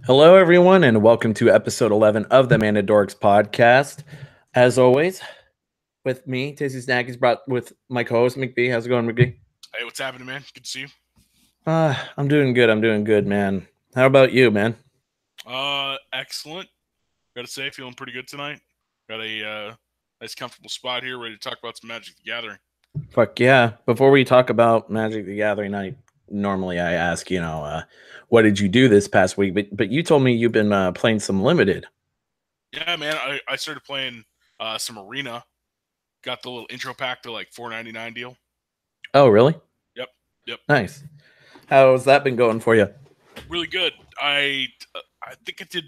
Hello, everyone, and welcome to episode 11 of the Dorks podcast. As always, with me, Tasty Snack is brought with my co-host McBee. How's it going, McBee? Hey, what's happening, man? Good to see you. I'm doing good. I'm doing good, man. How about you, man? Excellent. Gotta say, feeling pretty good tonight. Got a nice, comfortable spot here, ready to talk about some Magic the Gathering. Fuck yeah. Before we talk about Magic the Gathering, normally I ask, what did you do this past week? But you told me you've been playing some limited. Yeah, man. I started playing some Arena. Got the little intro pack to like $4.99 deal. Oh, really? Yep, yep. Nice. How's that been going for you? Really good. I think I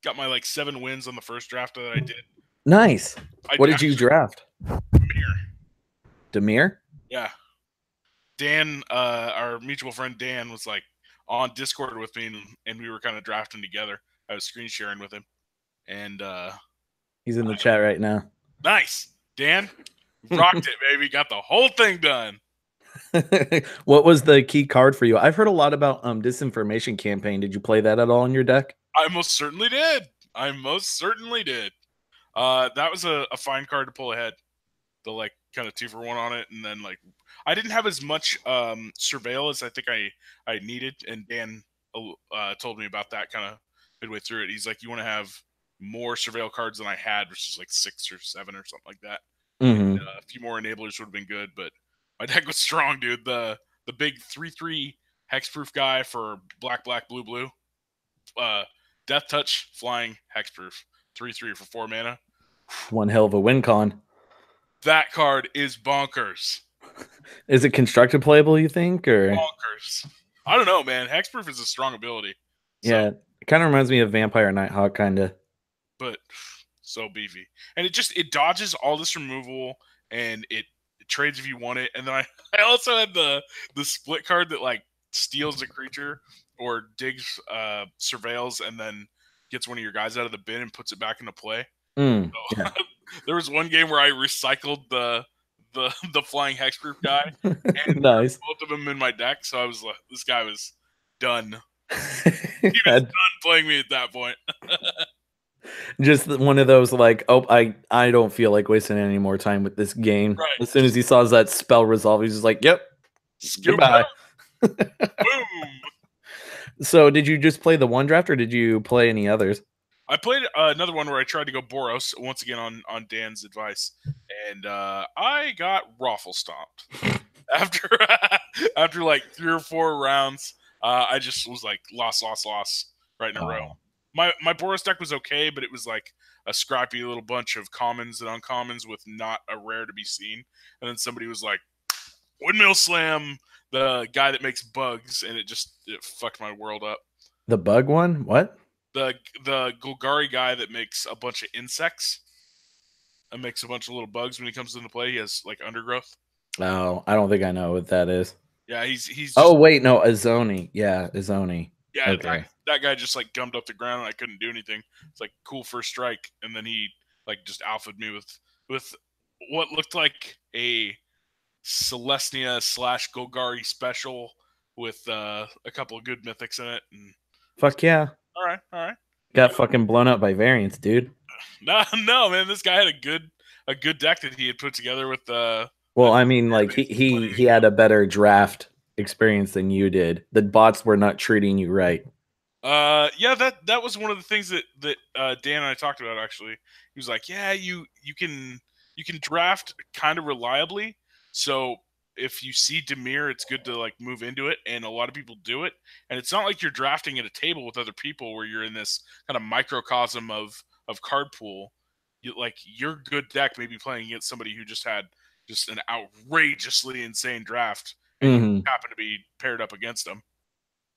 got my like 7 wins on the first draft that I did. Nice. I What did you actually draft? Demir. Demir? Yeah. Dan, our mutual friend Dan, was like on Discord with me, and we were kind of drafting together. I was screen sharing with him, and He's in the chat right now. nice, Dan, rocked it, baby. Got the whole thing done. What was the key card for you? I've heard a lot about disinformation campaign. Did you play that at all in your deck? I most certainly did. That was a fine card to pull ahead. The like kind of 2-for-1 on it, and then like I didn't have as much surveil as I think I needed, and Dan told me about that kind of midway through it. He's like, you want to have more surveil cards than I had, which is like 6 or 7 or something like that. Mm-hmm. A few more enablers would have been good, but my deck was strong, dude. The big 3/3 hexproof guy for black blue blue, death touch flying hexproof 3/3 for 4 mana. One hell of a win con. That card is bonkers. Is it constructed playable, you think, or Bonkers. I don't know, man. Hexproof is a strong ability. yeah, it kind of reminds me of Vampire Nighthawk, kind of. But so beefy, and it dodges all this removal, and it trades if you want it. And then I also had the split card that like steals a creature or digs surveils and then gets one of your guys out of the bin and puts it back into play. So, Yeah. there was one game where I recycled the flying hexproof guy and Nice. both of them in my deck. So I was like, this guy was done. He was done playing me at that point. Just one of those like, oh, I don't feel like wasting any more time with this game. Right. As soon as he saw that spell resolve, he's just like, yep, Scoop goodbye. Boom. So did you just play the one draft, or did you play any others? I played another one where I tried to go Boros once again on Dan's advice, and I got raffle stomped after after like 3 or 4 rounds. I just was like lost right in a row. My Boros deck was okay, but it was like a scrappy little bunch of commons and uncommons with not a rare to be seen. And then somebody was like, Windmill Slam, the guy that makes bugs, and it fucked my world up. The bug one? What? The Golgari guy that makes a bunch of insects and makes a bunch of little bugs when he comes into play. He has like undergrowth. Oh, I don't think I know what that is. Yeah, he's just, oh wait, no, Azoni. Yeah, Azoni. Yeah, okay. That guy just like gummed up the ground and I couldn't do anything. It's like cool first strike, and then he like just alphaed me with what looked like a Celestia / Golgari special with a couple of good mythics in it. And fuck yeah. All right. Got fucking blown up by variants, dude. No, man. This guy had a good deck that he had put together with well, I mean, like he had a better draft experience than you did. The bots were not treating you right. Yeah, that was one of the things that Dan and I talked about actually. He was like, yeah, you can draft kind of reliably. So if you see Dimir, it's good to like move into it, and a lot of people do it. And it's not like you're drafting at a table with other people where you're in this kind of microcosm of card pool. Your good deck may be playing against somebody who just had just an outrageously insane draft, and you happen to be paired up against them.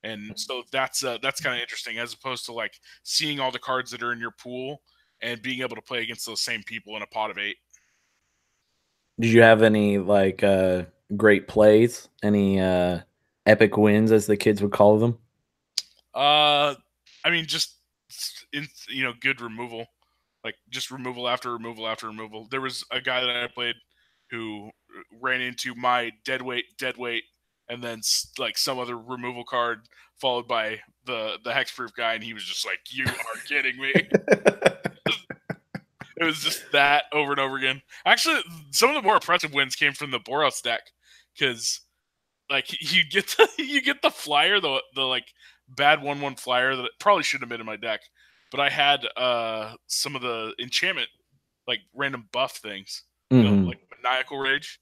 And so that's kind of interesting, as opposed to like seeing all the cards that are in your pool and being able to play against those same people in a pot of 8. Did you have any like great plays? Any epic wins, as the kids would call them? I mean, just good removal, like just removal after removal after removal. There was a guy that I played who ran into my deadweight and then like some other removal card followed by the hexproof guy, and he was just like, "You are kidding me." It was just that over and over again. Actually, some of the more impressive wins came from the Boros deck because like you get the flyer, the like bad 1/1 flyer that probably shouldn't have been in my deck, but I had some of the enchantment like random buff things, like maniacal rage,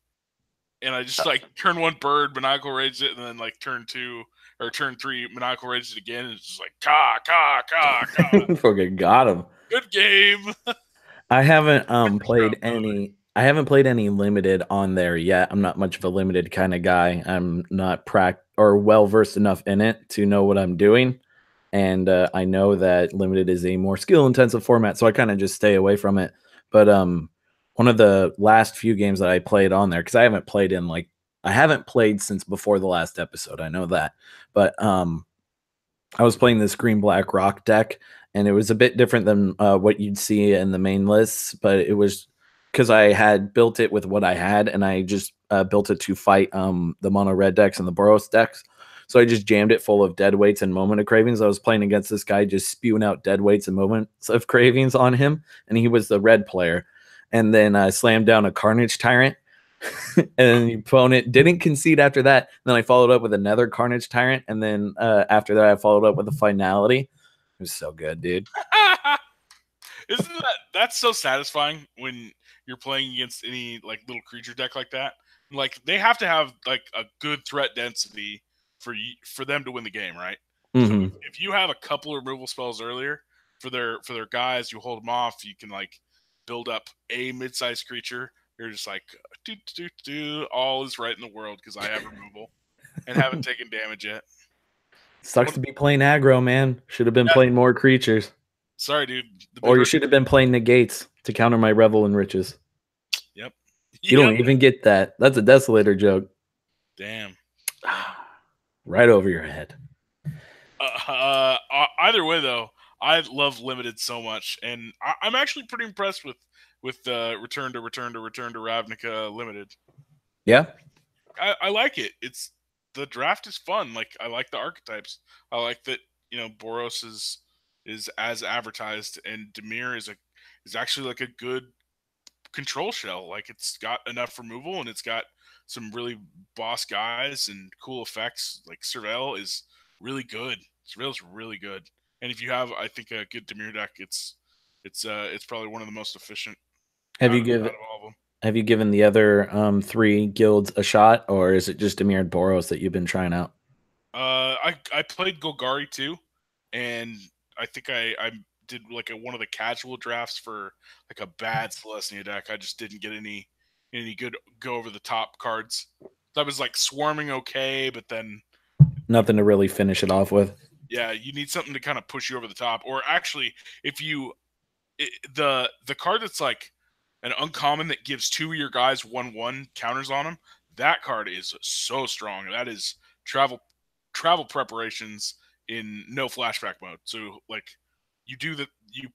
and I just like turn 1 bird maniacal rage it, and then like turn 2 or turn 3 maniacal rage it again, and it's just like ka ka ka ka. Fucking got him. Good game. I haven't Scrub, played any. I haven't played any limited on there yet. I'm not much of a limited kind of guy. I'm not or well versed enough in it to know what I'm doing, and I know that limited is a more skill intensive format, so I kind of just stay away from it. But one of the last few games that I played on there, because I haven't played since before the last episode. I know that, but I was playing this green black rock deck, and it was a bit different than what you'd see in the main lists, but it was because I had built it with what I had, and I just built it to fight the mono red decks and the Boros decks. So I just jammed it full of dead weights and moment of cravings. I was playing against this guy just spewing out dead weights and moments of cravings on him, and he was the red player. And then I slammed down a Carnage Tyrant, and the opponent didn't concede after that. And then I followed up with another Carnage Tyrant, and then after that I followed up with a Finality. It was so good, dude. Isn't that's so satisfying when you're playing against any like little creature deck like that? Like they have to have like a good threat density for them to win the game, right? So if you have a couple of removal spells earlier for their guys, you hold them off. You can like build up a mid-sized creature. You're just like all is right in the world because I have removal and haven't taken damage yet. Sucks to be playing aggro, man. Should have been playing more creatures. Sorry, dude. Or you should have been playing negates to counter my Revel in Riches. Yep. You don't even get that. That's a Desolator joke. Damn. Right over your head. Either way, though, I love limited so much, and I'm actually pretty impressed with Return to Ravnica limited. Yeah, I like it. It's the draft is fun. Like I like the archetypes. I like that Boros is as advertised, and Dimir is actually like a good control shell. Like it's got enough removal, and it's got some really boss guys and cool effects. Like Surveil is really good. Surveil's really good. And if you have, I think, a good Dimir deck, it's probably one of the most efficient. Have you given the other 3 guilds a shot, or is it just Dimir and Boros that you've been trying out? I played Golgari too, and I think I did like one of the casual drafts for like a bad Celestia deck. I just didn't get any good go over the top cards. That was like swarming okay, but then nothing to really finish it off with. Yeah, you need something to kind of push you over the top. Or actually, if you the card that's like an uncommon that gives 2 of your guys 1/1 counters on them, that card is so strong. That is travel preparations in no flashback mode. So like you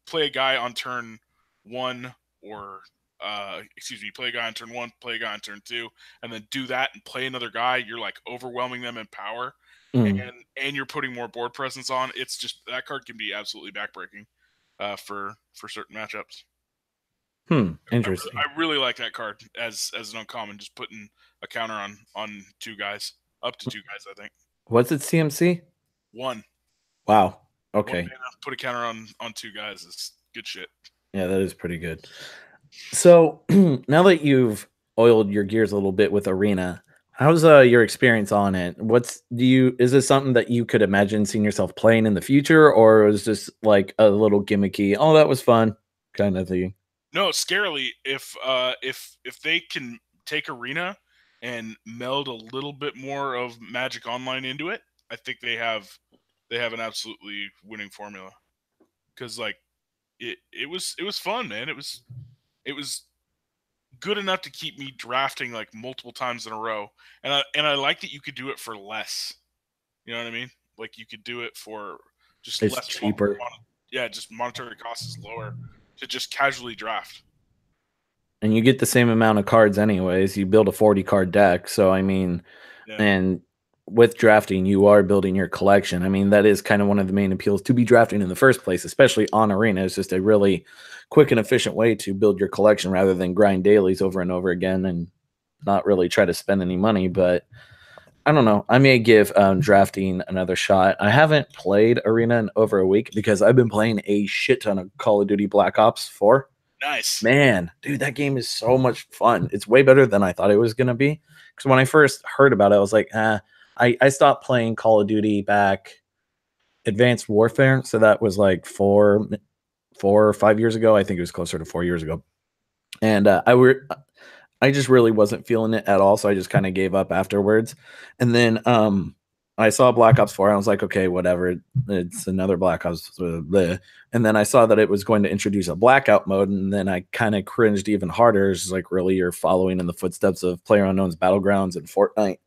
play a guy on turn 1 or play a guy on turn 1, play a guy on turn 2, and then do that and play another guy. You're like overwhelming them in power, and you're putting more board presence on. It's just that card can be absolutely backbreaking for certain matchups. Interesting. I really like that card as an uncommon, just putting a counter on 2 guys, up to 2 guys, I think. What's it, CMC? 1. Wow. Okay. 1 put a counter on 2 guys is good shit. Yeah, that is pretty good. So now that you've oiled your gears a little bit with Arena, how's your experience on it? Is this something that you could imagine seeing yourself playing in the future, or is this like a little gimmicky, oh, that was fun kind of thing? No, scarily, if they can take Arena and meld a little bit more of Magic Online into it, I think they have an absolutely winning formula. Because like it was fun, man. It was good enough to keep me drafting like multiple times in a row, and I like that you could do it for less. You know what I mean? Like you could do it for just it's less cheaper. Just monetary cost is lower to just casually draft. And you get the same amount of cards anyways. You build a 40 card deck, so I mean, and with drafting, you are building your collection. I mean, that is kind of one of the main appeals to be drafting in the first place, especially on Arena. It's just a really quick and efficient way to build your collection rather than grind dailies over and over again and not really try to spend any money. But I don't know. I may give drafting another shot. I haven't played Arena in over a week because I've been playing a shit ton of Call of Duty Black Ops 4. Nice. Man, dude, that game is so much fun. It's way better than I thought it was going to be. Because when I first heard about it, I was like, I stopped playing Call of Duty back Advanced Warfare. So that was like 4 or 5 years ago. I think it was closer to 4 years ago. And I just really wasn't feeling it at all. So I just kind of gave up afterwards. And then I saw Black Ops 4. And I was like, okay, whatever. It's another Black Ops. Bleh. And then I saw that it was going to introduce a blackout mode. And then I kind of cringed even harder. It's like, really, you're following in the footsteps of PlayerUnknown's Battlegrounds and Fortnite.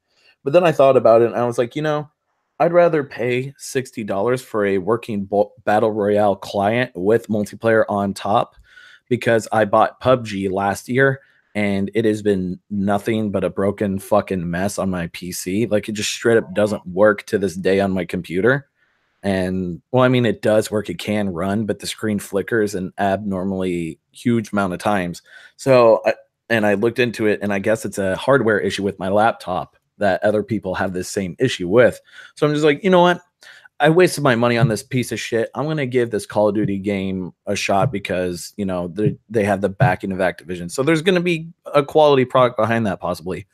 But then I thought about it and I was like, I'd rather pay $60 for a working battle royale client with multiplayer on top because I bought PUBG last year and it has been nothing but a broken fucking mess on my PC. Like it just straight up doesn't work to this day on my computer. And well, I mean, it does work, it can run, but the screen flickers an abnormally huge amount of times. And I looked into it, and I guess it's a hardware issue with my laptop that other people have this same issue with. So I'm just like, you know what? I wasted my money on this piece of shit. I'm going to give this Call of Duty game a shot because, they have the backing of Activision. So there's going to be a quality product behind that, possibly.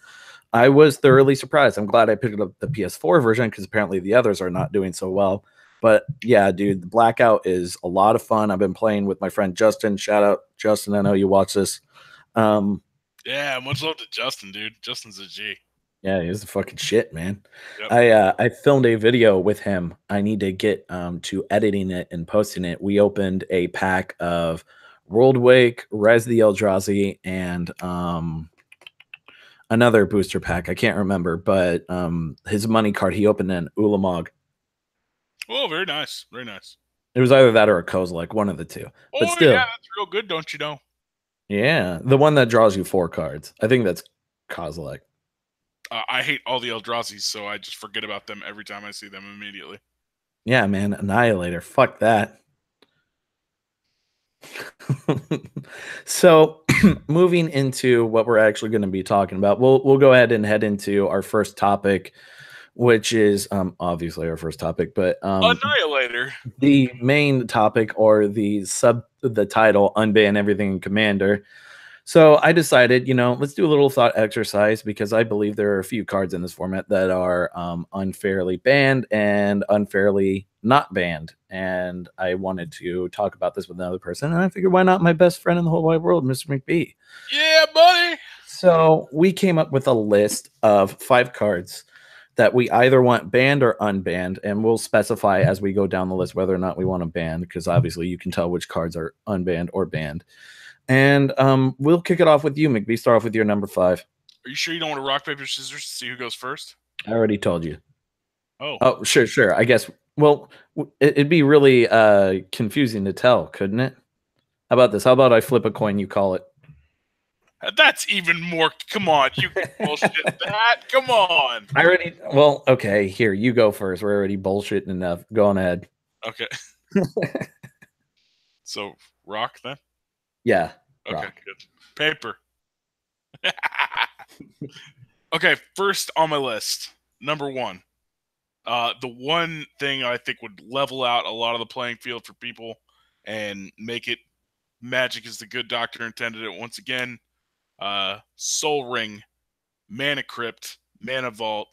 I was thoroughly surprised. I'm glad I picked up the PS4 version because apparently the others are not doing so well. But yeah, dude, the Blackout is a lot of fun. I've been playing with my friend Justin. Shout out, Justin. I know you watch this. Yeah, much love to Justin, dude. Justin's a G. Yeah, he's the fucking shit, man. Yep. I filmed a video with him. I need to get to editing it and posting it. We opened a pack of World Wake, Res the Eldrazi, and another booster pack. I can't remember, but his money card he opened in Ulamog. Oh, very nice. Very nice. It was either that or a Kozilek, one of the two. But Oh, still, yeah, that's real good, don't you know? yeah, the one that draws you 4 cards. I think that's Kozilek. I hate all the Eldrazi's, so I just forget about them every time I see them immediately. Yeah, man, Annihilator. Fuck that. So, moving into what we're actually going to be talking about, we'll go ahead and head into our first topic, which is obviously our first topic, but Annihilator. the main topic or the title, Unban Everything in Commander. So I decided, let's do a little thought exercise because I believe there are a few cards in this format that are unfairly banned and unfairly not banned. And I wanted to talk about this with another person. And I figured, why not my best friend in the whole wide world, Mr. McBee? Yeah, buddy. So we came up with a list of 5 cards that we either want banned or unbanned. And we'll specify as we go down the list whether or not we want to ban, because obviously you can tell which cards are unbanned or banned. And we'll kick it off with you, McBee. Start off with your number 5. Are you sure you don't want to rock, paper, scissors to see who goes first? I already told you. Oh. Oh, sure. I guess, well, it'd be really confusing to tell, couldn't it? How about this? How about I flip a coin, you call it? That's even more. Come on, you bullshit that. Come on. Well, okay, here, you go first. We're already bullshitting enough. Go on ahead. Okay. So, rock then? Yeah. Okay, rock. good. Paper. Okay, first on my list, number 1. The one thing I think would level out a lot of the playing field for people and make it Magic is the good doctor intended it once again. Soul Ring, Mana Crypt, Mana Vault,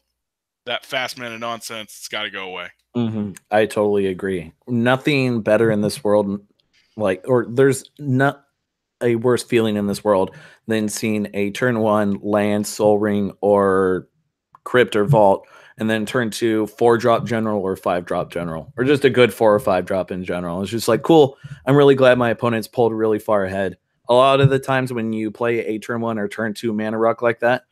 that fast mana nonsense, it's got to go away. Mm-hmm. I totally agree. Nothing better in this world, or there's not a worse feeling in this world than seeing a turn 1 land, Soul Ring, or Crypt or Vault, and then turn 2 4-drop general or 5-drop general, or just a good 4 or 5-drop in general. It's just like, cool. I'm really glad my opponent's pulled really far ahead. A lot of the times when you play a turn 1 or turn 2 mana ruck like that,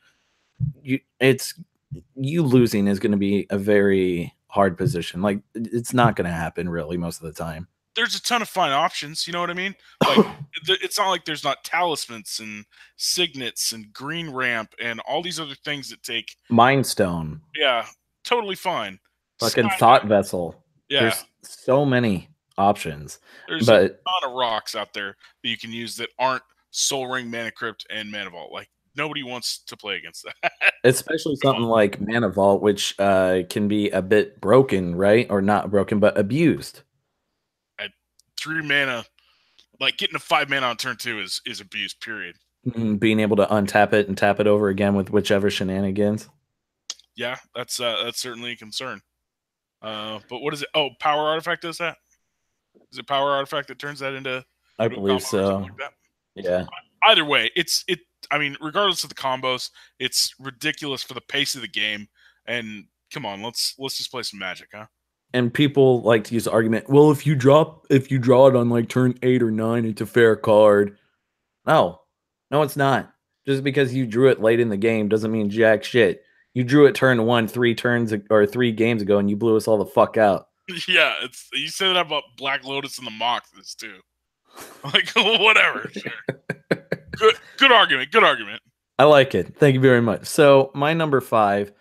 you losing is going to be a very hard position. Like, it's not going to happen really most of the time. There's a ton of fine options, you know what I mean? Like, it's not like there's not talismans and signets and green ramp and all these other things that take Mind Stone. Yeah, totally fine. Fucking Sky, thought vessel. yeah, There's so many options, there's a but ton of rocks out there that you can use that aren't Soul Ring, Mana Crypt, and Mana Vault. Like nobody wants to play against that. especially Come something like Mana Vault, which can be a bit broken, right? Or not broken, but abused. on, at 3 mana, like getting a 5 mana on turn 2 is abuse. Period. Being able to untap it and tap it over again with whichever shenanigans. Yeah, that's certainly a concern. But what is it? Oh, power artifact does that? Is it power artifact that turns that into I a combo believe or something so. like that? Yeah. Either way, it. I mean, regardless of the combos, it's ridiculous for the pace of the game. And come on, let's just play some Magic, huh? And people like to use the argument, well, if you draw it on like turn 8 or 9, it's a fair card. No. No, it's not. Just because you drew it late in the game doesn't mean jack shit. You drew it turn 1 3 turns or 3 games ago and you blew us all the fuck out. Yeah, it's you said that about Black Lotus and the Moxes too. Like whatever, sure. Good argument. Good argument. I like it. Thank you very much. So, my number 5,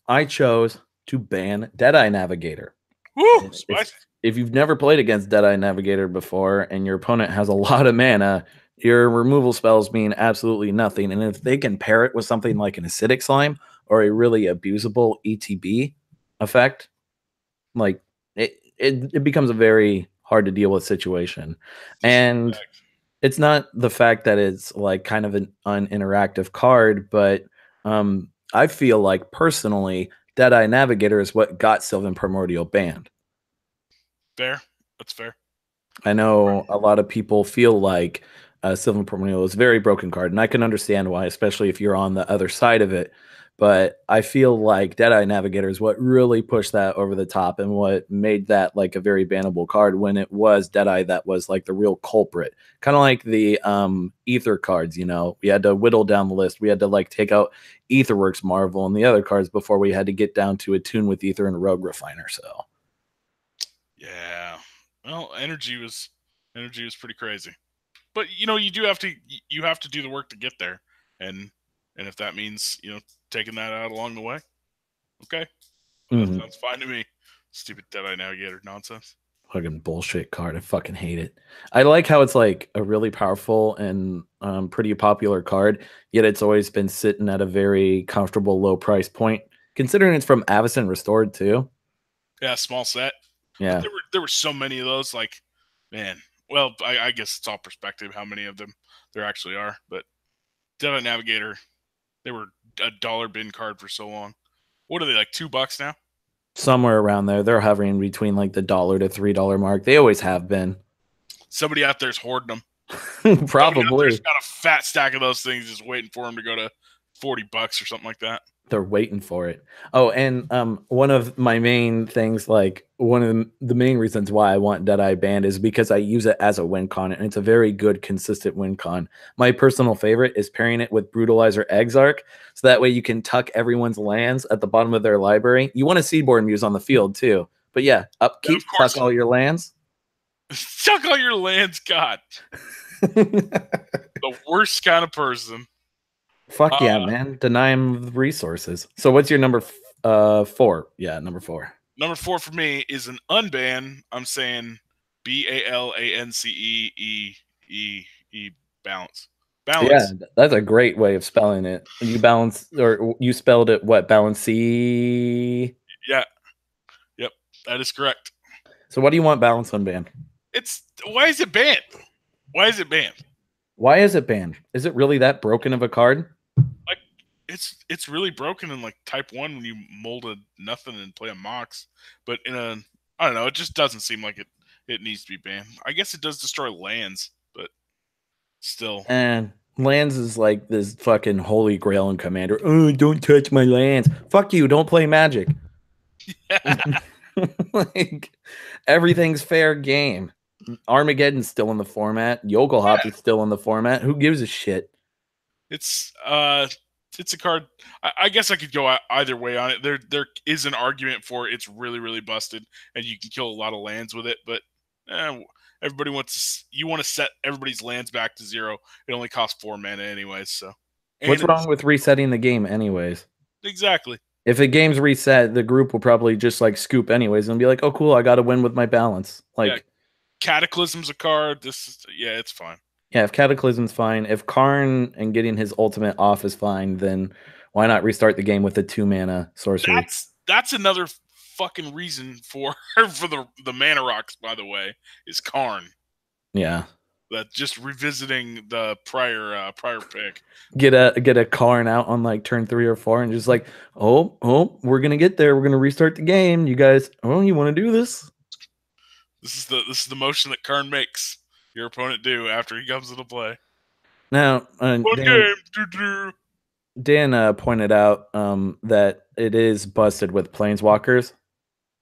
I chose to ban Deadeye Navigator. Woo, And spicy. if you've never played against Deadeye Navigator before and your opponent has a lot of mana, your removal spells mean absolutely nothing. And if they can pair it with something like an acidic slime or a really abusable ETB effect, like it becomes a very hard to deal with situation. And Disrespect. it's not the fact that it's like kind of an uninteractive card, but I feel like personally, Deadeye Navigator is what got Sylvan Primordial banned. Fair. That's fair. I know a lot of people feel like Sylvan Primordial is a very broken card, and I can understand why, especially if you're on the other side of it. But I feel like Deadeye Navigator is what really pushed that over the top and what made that like a very bannable card when it was Deadeye that was like the real culprit. Kind of like the Ether cards, you know. We had to whittle down the list. We had to like take out Etherworks Marvel and the other cards before we had to get down to Attune with Ether and Rogue Refiner. So Yeah. Well, energy was pretty crazy. But you have to do the work to get there. And if that means, taking that out along the way, okay. That sounds fine to me. Stupid Deadeye Navigator nonsense. fucking bullshit card. I fucking hate it. I like how it's like a really powerful and pretty popular card, yet it's always been sitting at a very comfortable low price point, considering it's from Avacyn Restored too. Yeah, small set. But Yeah. there were so many of those, like, man. Well, I guess it's all perspective how many of them there actually are. But Deadeye Navigator, they were a dollar bin card for so long. What are they, like $2 now? Somewhere around there. They're hovering between like the $1 to $3 mark. They always have been. Somebody out there's hoarding them. Somebody out Probably. there's got a fat stack of those things just waiting for them to go to $40 or something like that. They're waiting for it. Oh, and one of my main things, like one of the main reasons why I want Deadeye banned is because I use it as a win con, and it's a very good, consistent win con. My personal favorite is pairing it with Brutalizer Exarch, so that way you can tuck everyone's lands at the bottom of their library. You want a Seedborn Muse on the field too, but yeah, upkeep, Of course. tuck all your lands. Chuck all your lands, God. The worst kind of person. Fuck yeah, man. Deny him resources. So what's your number 4? Yeah, number 4. Number 4 for me is an unban. I'm saying BALANCEEE balance. Balance. Yeah, that's a great way of spelling it. You balance, or you spelled it what? Balance C. Yeah. Yep. That is correct. So what do you want balance unbanned? Why is it banned? Why is it banned? Why is it banned? Is it really that broken of a card? Like it's really broken in like type 1 when you mold a nothing and play a Mox. But I don't know, it just doesn't seem like it needs to be banned. I guess it does destroy lands, but still. And lands is like this fucking holy grail in Commander. Oh, don't touch my lands. Fuck you, don't play Magic. Like everything's fair game. Armageddon's still in the format. Yogelhop is still in the format. Who gives a shit? It's a card. I guess I could go either way on it. There is an argument for it's really, really busted, and you can kill a lot of lands with it. But everybody you want to set everybody's lands back to 0. It only costs 4 mana anyways. So what's wrong with resetting the game anyways? Exactly. If a game's reset, the group will probably just like scoop anyways and be like, "Oh, cool, I got to win with my balance." Yeah, Like, Cataclysm's a card. Yeah, it's fine. yeah, if Cataclysm's fine, if Karn and getting his ultimate off is fine, then why not restart the game with a 2 mana sorcery? That's another fucking reason for for the mana rocks. By the way, is Karn. Yeah. That just revisiting the prior pick. Get a Karn out on like turn 3 or 4 and just like, "Oh, we're going to get there. We're going to restart the game. You guys, oh, you want to do this?" This is the motion that Karn makes your opponent do after he comes into play. Now, One Dan game. Doo-doo. Dan pointed out that it is busted with planeswalkers.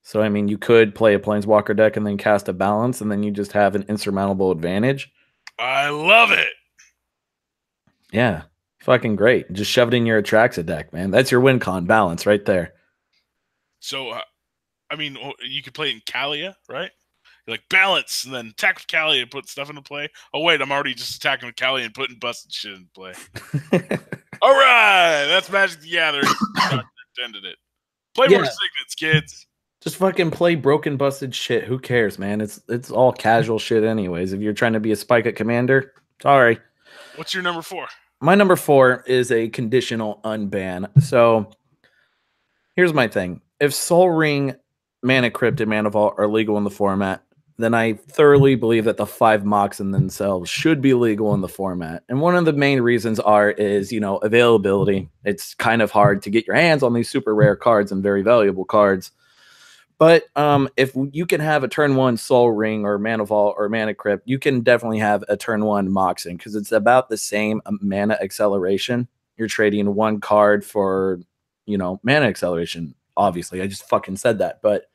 So I mean, you could play a planeswalker deck and then cast a balance, and then you just have an insurmountable advantage. I love it. Yeah, fucking great. Just shove it in your Atraxa deck, man. That's your win con balance right there. So, I mean, you could play it in Kalia, right? You're like balance, and then attack with Kalia and put stuff into play. Oh wait, I'm already just attacking with Kalia and putting busted shit into play. All right, that's Magic the Gathering. Intended it. Play more signets, kids. Just fucking play broken, busted shit. Who cares, man? It's all casual shit, anyways. If you're trying to be a spike at commander, sorry. What's your number 4? My number 4 is a conditional unban. So here's my thing. If Soul Ring, Mana Crypt, and Mana Vault are legal in the format, then I thoroughly believe that the 5 mocks in themselves should be legal in the format. And one of the main reasons is, availability. It's kind of hard to get your hands on these super rare cards and very valuable cards. But if you can have a turn 1 Soul Ring or Mana Vault or Mana Crypt, you can definitely have a turn 1 Moxen because it's about the same mana acceleration. You're trading 1 card for, mana acceleration. Obviously, I just fucking said that. But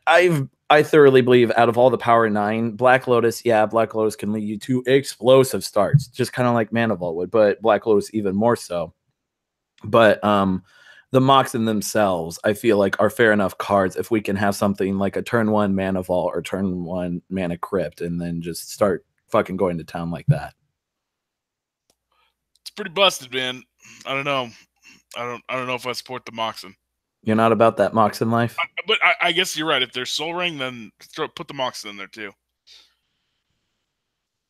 I thoroughly believe out of all the Power 9, Black Lotus can lead you to explosive starts, just kind of like Mana Vault would, but Black Lotus even more so. But the mocks in themselves, I feel like, are fair enough cards if we can have something like a turn 1 Mana Vault or turn 1 Mana Crypt and then just start fucking going to town like that. It's pretty busted, man. I don't know. I don't know if I support the Moxen. You're not about that Moxen life? But I guess you're right. If there's Soul Ring, then put the Moxen in there too.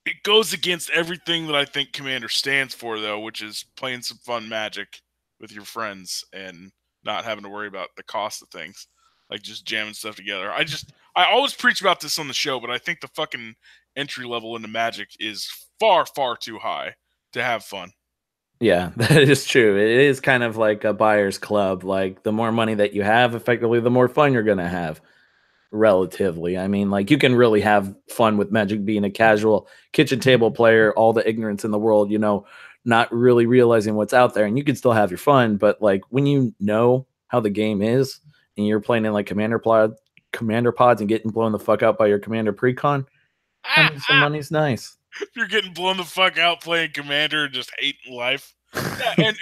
It goes against everything that I think Commander stands for, though, which is playing some fun Magic with your friends and not having to worry about the cost of things, like just jamming stuff together. I always preach about this on the show, but I think the fucking entry level into Magic is far, far too high to have fun. Yeah, that is true. It is kind of like a buyer's club. Like, the more money that you have, effectively, the more fun you're going to have. Relatively. I mean, like, you can really have fun with Magic being a casual kitchen table player, all the ignorance in the world, not really realizing what's out there, and you can still have your fun. But like, when you know how the game is and you're playing in like commander pods and getting blown the fuck out by your commander precon, having some money's nice. You're getting blown the fuck out playing Commander and just hating life. Yeah,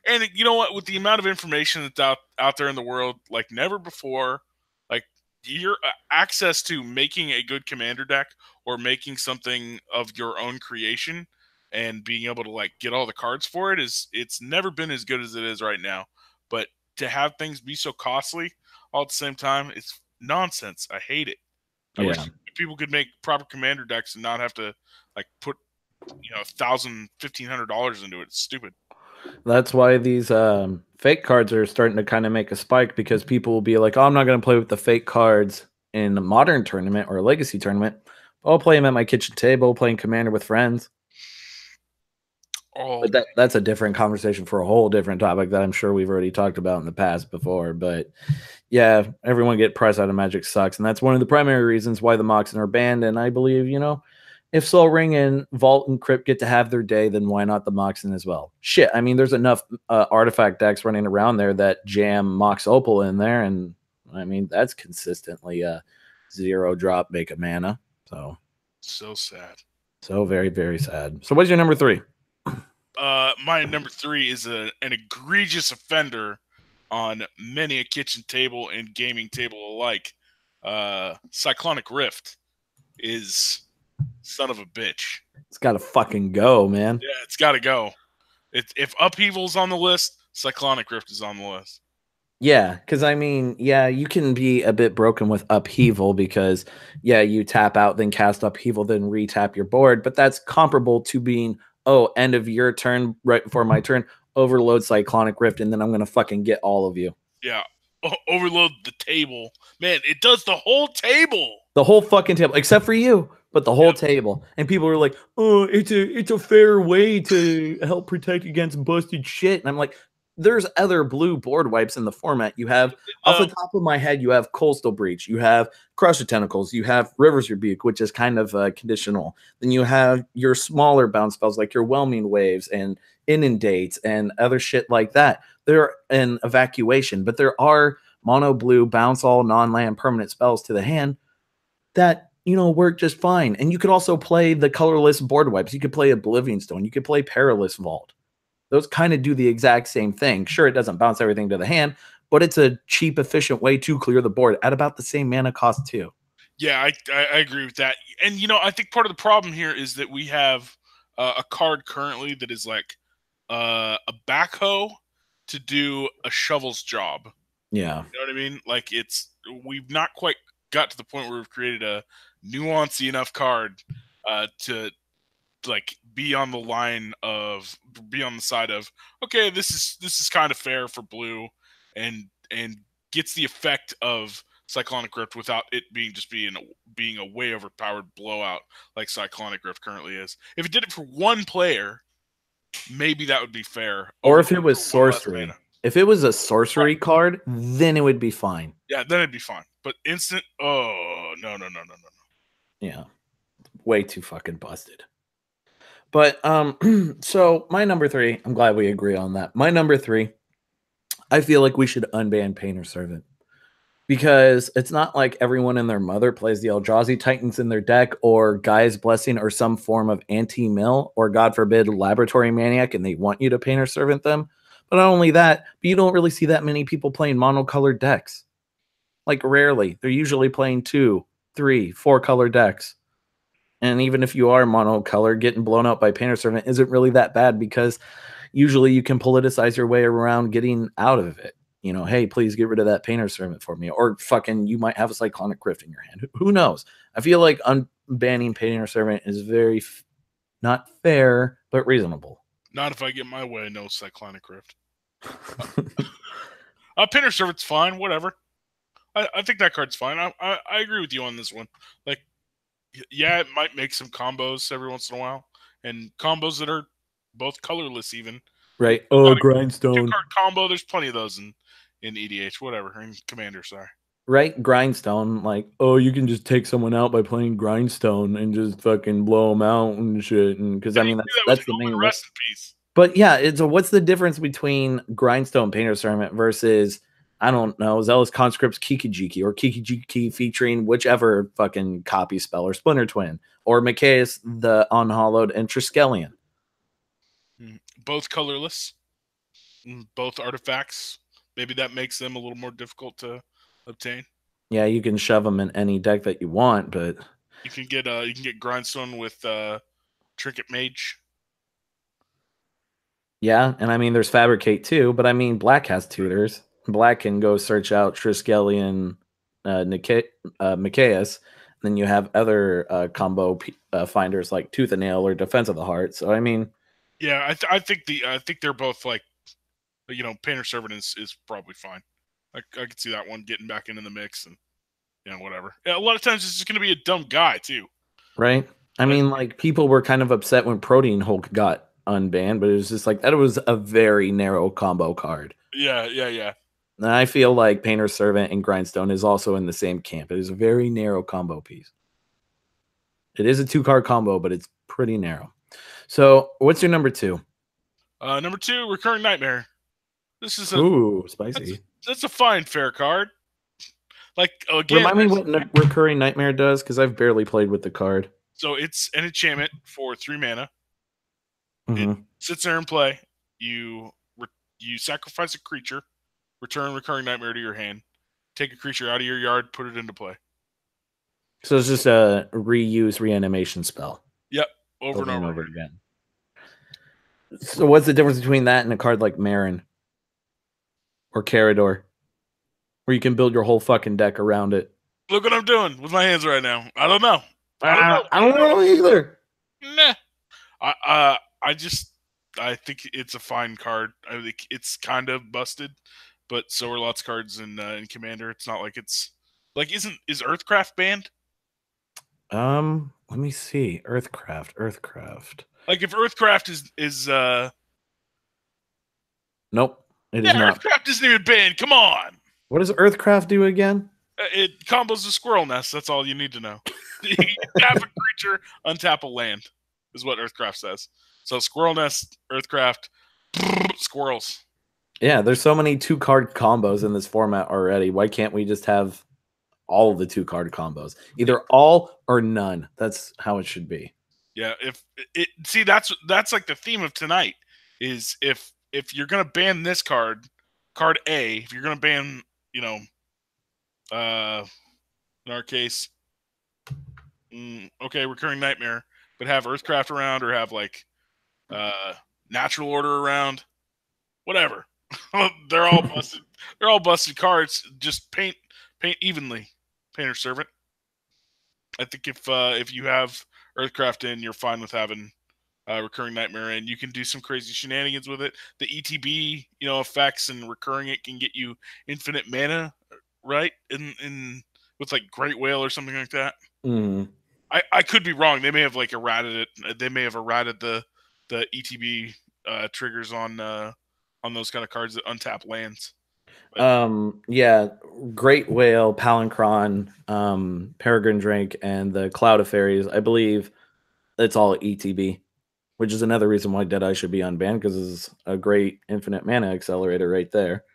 and you know what? With the amount of information that's out there in the world, like never before, like your access to making a good Commander deck or making something of your own creation and being able to like get all the cards for it's never been as good as it is right now. But to have things be so costly all at the same time, it's nonsense. I hate it. I wish people could make proper Commander decks and not have to like put $1,000, $1,500 into it. It's stupid. That's why these fake cards are starting to kind of make a spike, because people will be like, "Oh, I'm not going to play with the fake cards in a modern tournament or a legacy tournament. I'll play them at my kitchen table, playing Commander with friends." Oh, But that's a different conversation for a whole different topic that I'm sure we've already talked about in the past before. But yeah, everyone get price out of Magic sucks, and that's one of the primary reasons why the Moxen are banned. And I believe, if Soul Ring and Vault and Crypt get to have their day, then why not the Moxen as well? Shit, I mean, there's enough artifact decks running around there that jam Mox Opal in there, and I mean, that's consistently a 0-drop make a mana. So sad. So very, very sad. So what's your number 3? My number 3 is an egregious offender on many a kitchen table and gaming table alike. Cyclonic Rift is son of a bitch. It's got to fucking go, man. Yeah, it's got to go. If Upheaval's on the list, Cyclonic Rift is on the list. Yeah, because I mean, yeah, you can be a bit broken with upheaval because, yeah, you tap out, then cast upheaval, then retap your board. But that's comparable to being, oh, end of your turn, right before my turn, overload Cyclonic Rift, and then I'm gonna fucking get all of you. Yeah. Overload the table. Man, it does the whole table. The whole fucking table, except for you, but the whole Yep. table. And people are like, "Oh, it's a fair way to help protect against busted shit." And I'm like, "There's other blue board wipes in the format. You have, off the Uh, top of my head, you have Coastal Breach, you have Crush of Tentacles, you have Rivers Rebuke, which is kind of conditional. Then you have your smaller bounce spells like your Whelming Waves and Inundate and other shit like that. There an evacuation, but there are mono blue bounce all non-land permanent spells to the hand that work just fine. And you could also play the colorless board wipes. You could play Oblivion Stone. You could play Perilous Vault. Those kind of do the exact same thing. Sure, it doesn't bounce everything to the hand, but it's a cheap, efficient way to clear the board at about the same mana cost too. yeah, I agree with that. And I think part of the problem here is that we have a card currently that is like a backhoe to do a shovel's job. Yeah. You know what I mean? Like we've not quite got to the point where we've created a nuancy enough card to like be on the line of be on the side of okay, this is kind of fair for blue, and gets the effect of Cyclonic Rift without it being a way overpowered blowout like Cyclonic Rift currently is. If it did it for one player, maybe that would be fair. Or Overload if it was for one less mana. sorcery. If it was a Right. sorcery card, then it would be fine. Yeah, then it'd be fine. But instant, oh no no no no no no. Yeah. Way too fucking busted. But so my number 3, I'm glad we agree on that. My number 3, I feel like we should unban Painter Servant. Because it's not like everyone and their mother plays the Eldrazi Titans in their deck, or Gaia's Blessing, or some form of anti-mill, or God forbid, Laboratory Maniac, and they want you to Painter Servant them. But not only that, but you don't really see that many people playing monocolored decks. Like, rarely. They're usually playing 2, 3, 4 color decks. And even if you are monocolor, getting blown out by Painter Servant isn't really that bad because usually you can politicize your way around getting out of it. Hey, please get rid of that Painter Servant for me. Or fucking, you might have a Cyclonic Rift in your hand. Who knows? I feel like unbanning Painter Servant is very not fair, but reasonable. Not if I get my way. No Cyclonic Rift. Pinner Servant's fine. Whatever. I think that card's fine. I agree with you on this one. Like, yeah, it might make some combos every once in a while, and combos that are both colorless even. Right. Oh, Two Grindstone. card combo. There's plenty of those in EDH. Whatever. In Commander, sorry. Right? Grindstone. Like, oh, you can just take someone out by playing Grindstone and just fucking blow them out and shit. And because Yeah, I you mean, can do that with that's the main Omen way. Rest in Peace. But yeah, it's what's the difference between Grindstone Painter Servant versus, I don't know, Zealous Conscript's Kikijiki, or Kikijiki featuring whichever fucking copy spell, or Splinter Twin, or Micaeus the Unhallowed and Triskelion. Both colorless. Both artifacts. Maybe that makes them a little more difficult to obtain. Yeah, you can shove them in any deck that you want, but You can get Grindstone with Trinket Mage. yeah, and I mean there's Fabricate too, but I mean Black has tutors. Black can go search out Triskelion, Micaeus. Then you have other combo finders like Tooth and Nail or Defense of the Heart. So I mean, Yeah, I think they're both like, Painter Servant is probably fine. I could see that one getting back into the mix and whatever. Yeah, a lot of times it's just going to be a dumb guy too. right? I mean, like people were kind of upset when Protein Hulk got unbanned, but it was just like that was a very narrow combo card. Yeah, yeah, yeah. And I feel like Painter Servant and Grindstone is also in the same camp. It is a very narrow combo piece. It is a 2-card combo, but it's pretty narrow. So, what's your number 2? Number 2, Recurring Nightmare. This is Spicy. That's a fine fair card. Like, again, Remind me what Recurring Nightmare does, because I've barely played with the card. So it's an enchantment for 3 mana. Mm-hmm. It sits there in play. You sacrifice a creature, return Recurring Nightmare to your hand, take a creature out of your yard, put it into play. So it's just a reuse reanimation spell. Yep, over and over again. So what's the difference between that and a card like Marin or Carador? where you can build your whole fucking deck around it. Look what I'm doing with my hands right now. I don't know. I don't know. I I don't don't know. know either. Nah. I just I think it's a fine card. I think it's kind of busted, but so are lots of cards in Commander. It's not like it's like is Earthcraft banned? Let me see. Earthcraft. Like if Earthcraft is Nope, it yeah, is not. Earthcraft isn't even banned. Come on. What does Earthcraft do again? It combos a squirrel nest. That's all you need to know. You tap a creature, untap a land, is what Earthcraft says. So squirrel nest, Earthcraft, squirrels. Yeah, there's so many 2-card combos in this format already. Why can't we just have all of the 2-card combos? Either all or none. That's how it should be. Yeah, if it see that's like the theme of tonight is if you're gonna ban this card A, if you're gonna ban, in our case, okay, recurring nightmare, but have Earthcraft around or have like natural order around, whatever. They're all busted. They're all busted cards. Just paint evenly. Painter servant. I think if you have Earthcraft in, you're fine with having recurring nightmare, and you can do some crazy shenanigans with it. The ETB, effects and recurring it can get you infinite mana, right? In with like Great Whale or something like that. Mm. I could be wrong. They may have like errated it. They may have errated the ETB triggers on those kind of cards that untap lands. Yeah, Great Whale, Palancron, Peregrine Drake, and the Cloud of Fairies. I believe it's all ETB, which is another reason why Deadeye should be unbanned because it's a great infinite mana accelerator right there.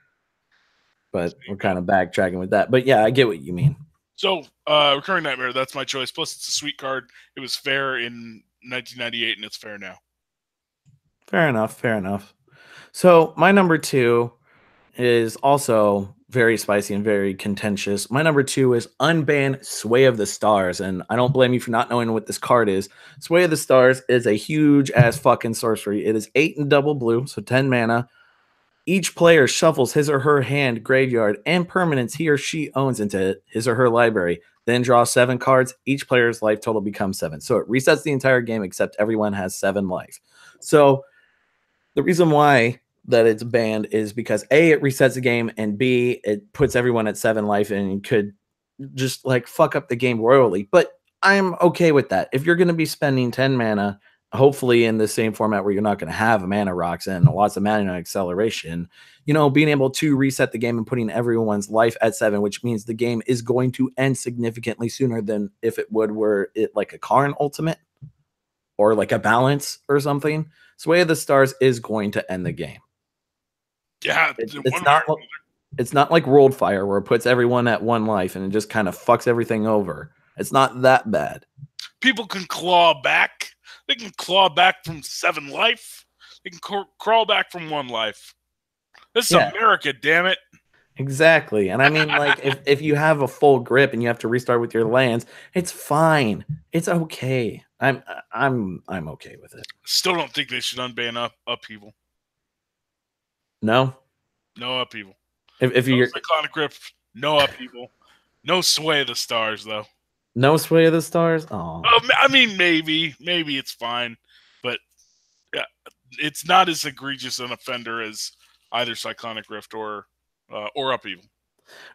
But we're kind of backtracking with that. But yeah, I get what you mean. So, recurring nightmare, that's my choice. Plus, it's a sweet card. It was fair in 1998, and it's fair now. Fair enough. Fair enough. So my number 2 is also very spicy and very contentious. My number 2 is Unban Sway of the Stars, and I don't blame you for not knowing what this card is. Sway of the Stars is a huge ass fucking sorcery. It is 8 and double blue, so 10 mana. Each player shuffles his or her hand, graveyard, and permanents he or she owns into his or her library. Then draw 7 cards. Each player's life total becomes 7. So it resets the entire game except everyone has 7 life. So the reason why that it's banned is because A, it resets the game, and B, it puts everyone at 7 life and could just like fuck up the game royally. But I'm okay with that. If you're going to be spending 10 mana, hopefully in the same format where you're not going to have mana rocks and lots of mana acceleration, being able to reset the game and putting everyone's life at 7, which means the game is going to end significantly sooner than if it would were it like a Karn ultimate or like a balance or something. Sway of the Stars is going to end the game. Yeah, It's not like World Fire where it puts everyone at 1 life and it just kind of fucks everything over. It's not that bad. People can claw back. They can claw back from 7 life. They can crawl back from 1 life. This is America, damn it. Exactly. And I mean, like, if you have a full grip and you have to restart with your lands, it's fine. It's okay. I'm okay with it. Still don't think they should unban upheaval. No? No upheaval. If you're Cyclonic Grip, no upheaval. No Sway of the Stars, though. No Sway of the Stars? Oh. I mean, maybe it's fine, but yeah, it's not as egregious an offender as either Cyclonic Rift or Upheaval.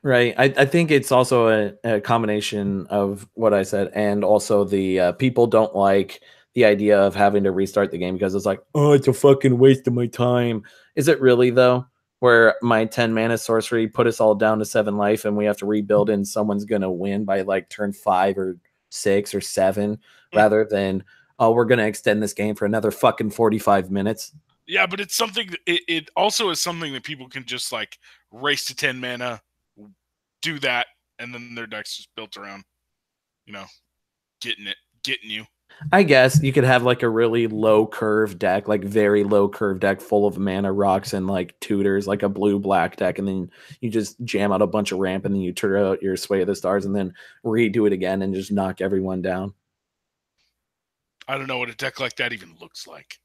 Right. I think it's also a combination of what I said, and also the people don't like the idea of having to restart the game because it's like, oh, it's a fucking waste of my time. Is it really though? Where my 10 mana sorcery put us all down to 7 life and we have to rebuild and someone's gonna win by like turn 5 or 6 or 7 rather than, oh, we're gonna extend this game for another fucking 45 minutes. Yeah, but it's something. It also is something that people can just like race to 10 mana, do that, and then their deck's just built around, getting you. I guess you could have like a really low curve deck, like very low curve deck full of mana rocks and like tutors, like a blue black deck, and then you just jam out a bunch of ramp and then you turn out your Sway of the Stars and then redo it again and just knock everyone down. I don't know what a deck like that even looks like.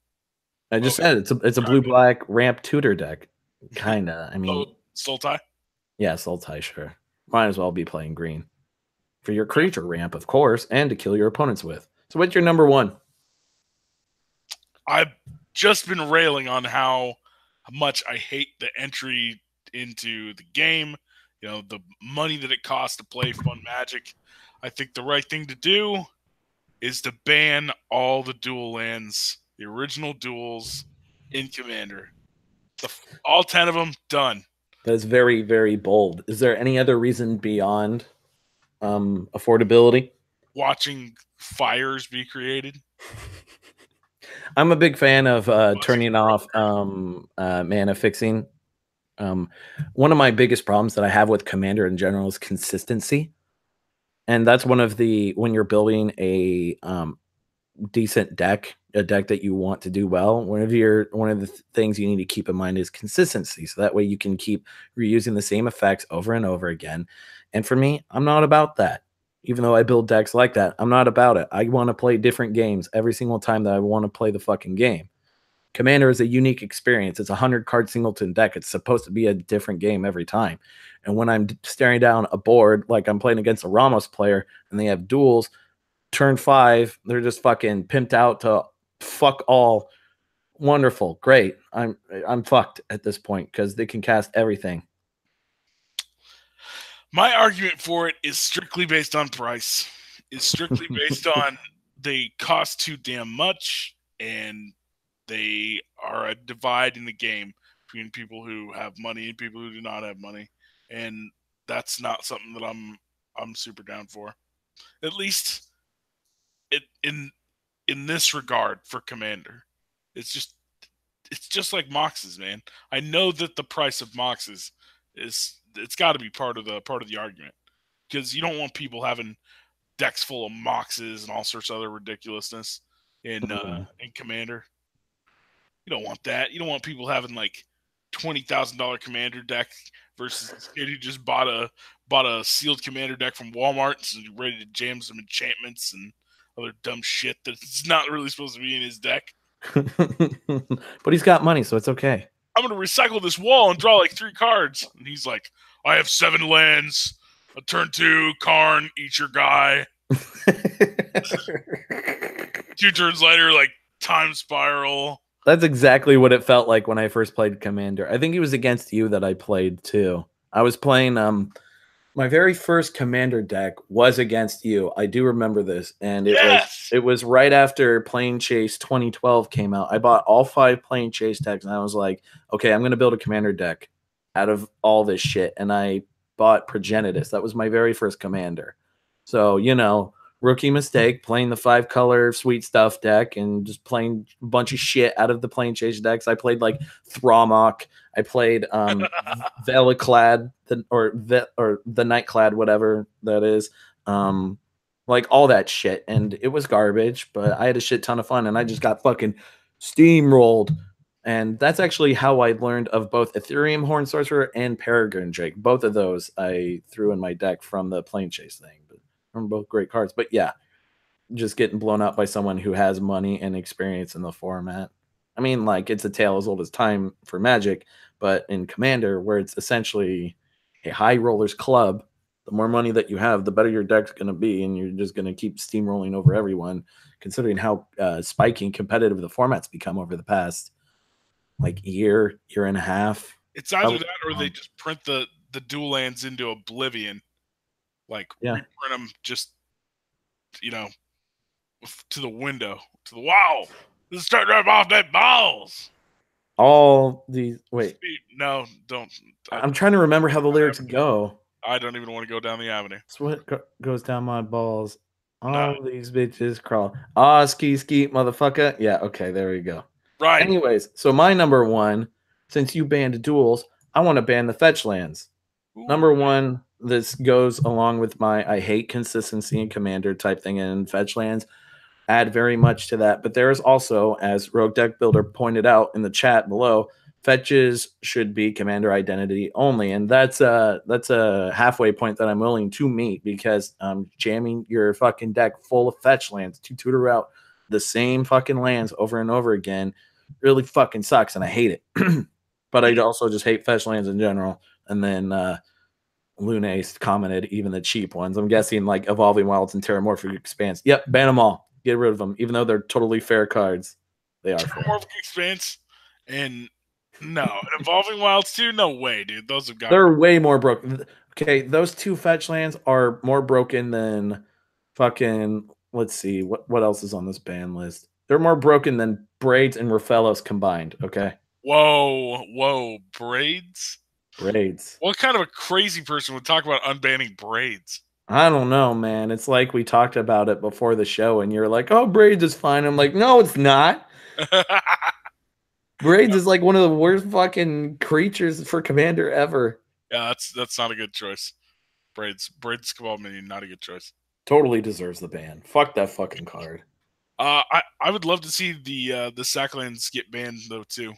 I just said it's a blue black ramp tutor deck. Kinda. I mean, Soul Tie? Yeah, Sultai, sure. Might as well be playing green. For your Yeah. creature ramp, of course, and to kill your opponents with. So what's your number one? I've just been railing on how much I hate the entry into the game. You know, the money that it costs to play fun Magic. I think the right thing to do is to ban all the dual lands, the original duels in Commander. All 10 of them done. That's very, very bold. Is there any other reason beyond affordability? Watching fires be created. I'm a big fan of Watching turning off mana fixing. One of my biggest problems that I have with Commander in general is consistency. And that's one of the, when you're building a decent deck, a deck that you want to do well, one of the things you need to keep in mind is consistency. So that way you can keep reusing the same effects over and over again. And for me, I'm not about that. Even though I build decks like that, I'm not about it. I want to play different games every single time that I want to play the fucking game. Commander is a unique experience. It's a 100 card singleton deck. It's supposed to be a different game every time. And when I'm staring down a board like I'm playing against a Ramos player and they have duels, turn 5, they're just fucking pimped out to fuck all. Wonderful, great. I'm fucked at this point because they can cast everything. My argument for it is strictly based on price. Is strictly based on they cost too damn much and they are a divide in the game between people who have money and people who do not have money, and that's not something that I'm super down for. At least in this regard for Commander, it's just like Moxes, man. I know that the price of Moxes is it's got to be part of the argument because you don't want people having decks full of Moxes and all sorts of other ridiculousness in Commander. You don't want that. You don't want people having like $20,000 Commander deck versus this kid who just bought a sealed Commander deck from Walmart and is ready to jam some enchantments and other dumb shit that's not really supposed to be in his deck. But he's got money, so it's okay. I'm gonna recycle this wall and draw like 3 cards. And he's like, I have 7 lands. A turn 2, Karn, eat your guy. 2 turns later, like time spiral. That's exactly what it felt like when I first played Commander. I think it was against you that I played too. I was playing my very first Commander deck was against you. I do remember this, and it was right after Plane Chase 2012 came out. I bought all 5 Plane Chase decks, and I was like, okay, I'm going to build a Commander deck out of all this shit. And I bought Progenitus. That was my very first Commander. So, you know, rookie mistake, playing the 5-color sweet stuff deck and just playing a bunch of shit out of the Plane Chase decks. I played like Thramok. I played Veliclad, or the Nightclad, whatever that is. Like all that shit. And it was garbage, but I had a shit ton of fun and I just got fucking steamrolled. And that's actually how I learned of both Ethereum Horn Sorcerer and Peregrine Drake. Both of those I threw in my deck from the Plane Chase thing. But from both great cards. But yeah, just getting blown up by someone who has money and experience in the format. I mean, like, it's a tale as old as time for Magic, but in Commander, where it's essentially a high rollers club, the more money that you have, the better your deck's going to be, and you're just going to keep steamrolling over everyone, considering how spiking competitive the format's become over the past, like, year and a half. It's either that or they just print the dual lands into oblivion. Like, reprint them just, you know, to the window, to the wall. Let's start right off that balls. All these, wait. No, don't. I'm trying to remember how the lyrics go. I don't even want to go down the avenue. That's what goes down my balls. All No. these bitches crawl. Ah, ski, motherfucker. Yeah, okay, there we go. Right. Anyways, so my number one, since you banned duels, I want to ban the fetch lands. Ooh. Number one, this goes along with my I hate consistency and Commander type thing, and fetch lands add very much to that. But there is also, as Rogue Deck Builder pointed out in the chat below, fetches should be Commander identity only, and that's a halfway point that I'm willing to meet, because jamming your fucking deck full of fetch lands to tutor out the same fucking lands over and over again really fucking sucks, and I hate it. But I also just hate fetch lands in general. And then Lunace commented, even the cheap ones. I'm guessing like Evolving Wilds and Terramorphic Expanse. Yep, ban them all. Get rid of them, even though they're totally fair cards. They are fair. Terramorphic Expanse and no Evolving Wilds too. No way, dude. Those have got. They're way more broken. Okay, those two fetch lands are more broken than fucking. Let's see what else is on this ban list. They're more broken than Braids and Rafellos combined. Okay, Whoa, braids. Braids. What kind of a crazy person would talk about unbanning braids? I don't know, man. It's like we talked about it before the show, and you're like, "Oh, Braids is fine." I'm like, "No, it's not. Braids is like one of the worst fucking creatures for Commander ever." Yeah, that's not a good choice. Braids Cabal Minion, not a good choice. Totally deserves the ban. Fuck that fucking card. I would love to see the Sacklands get banned though too,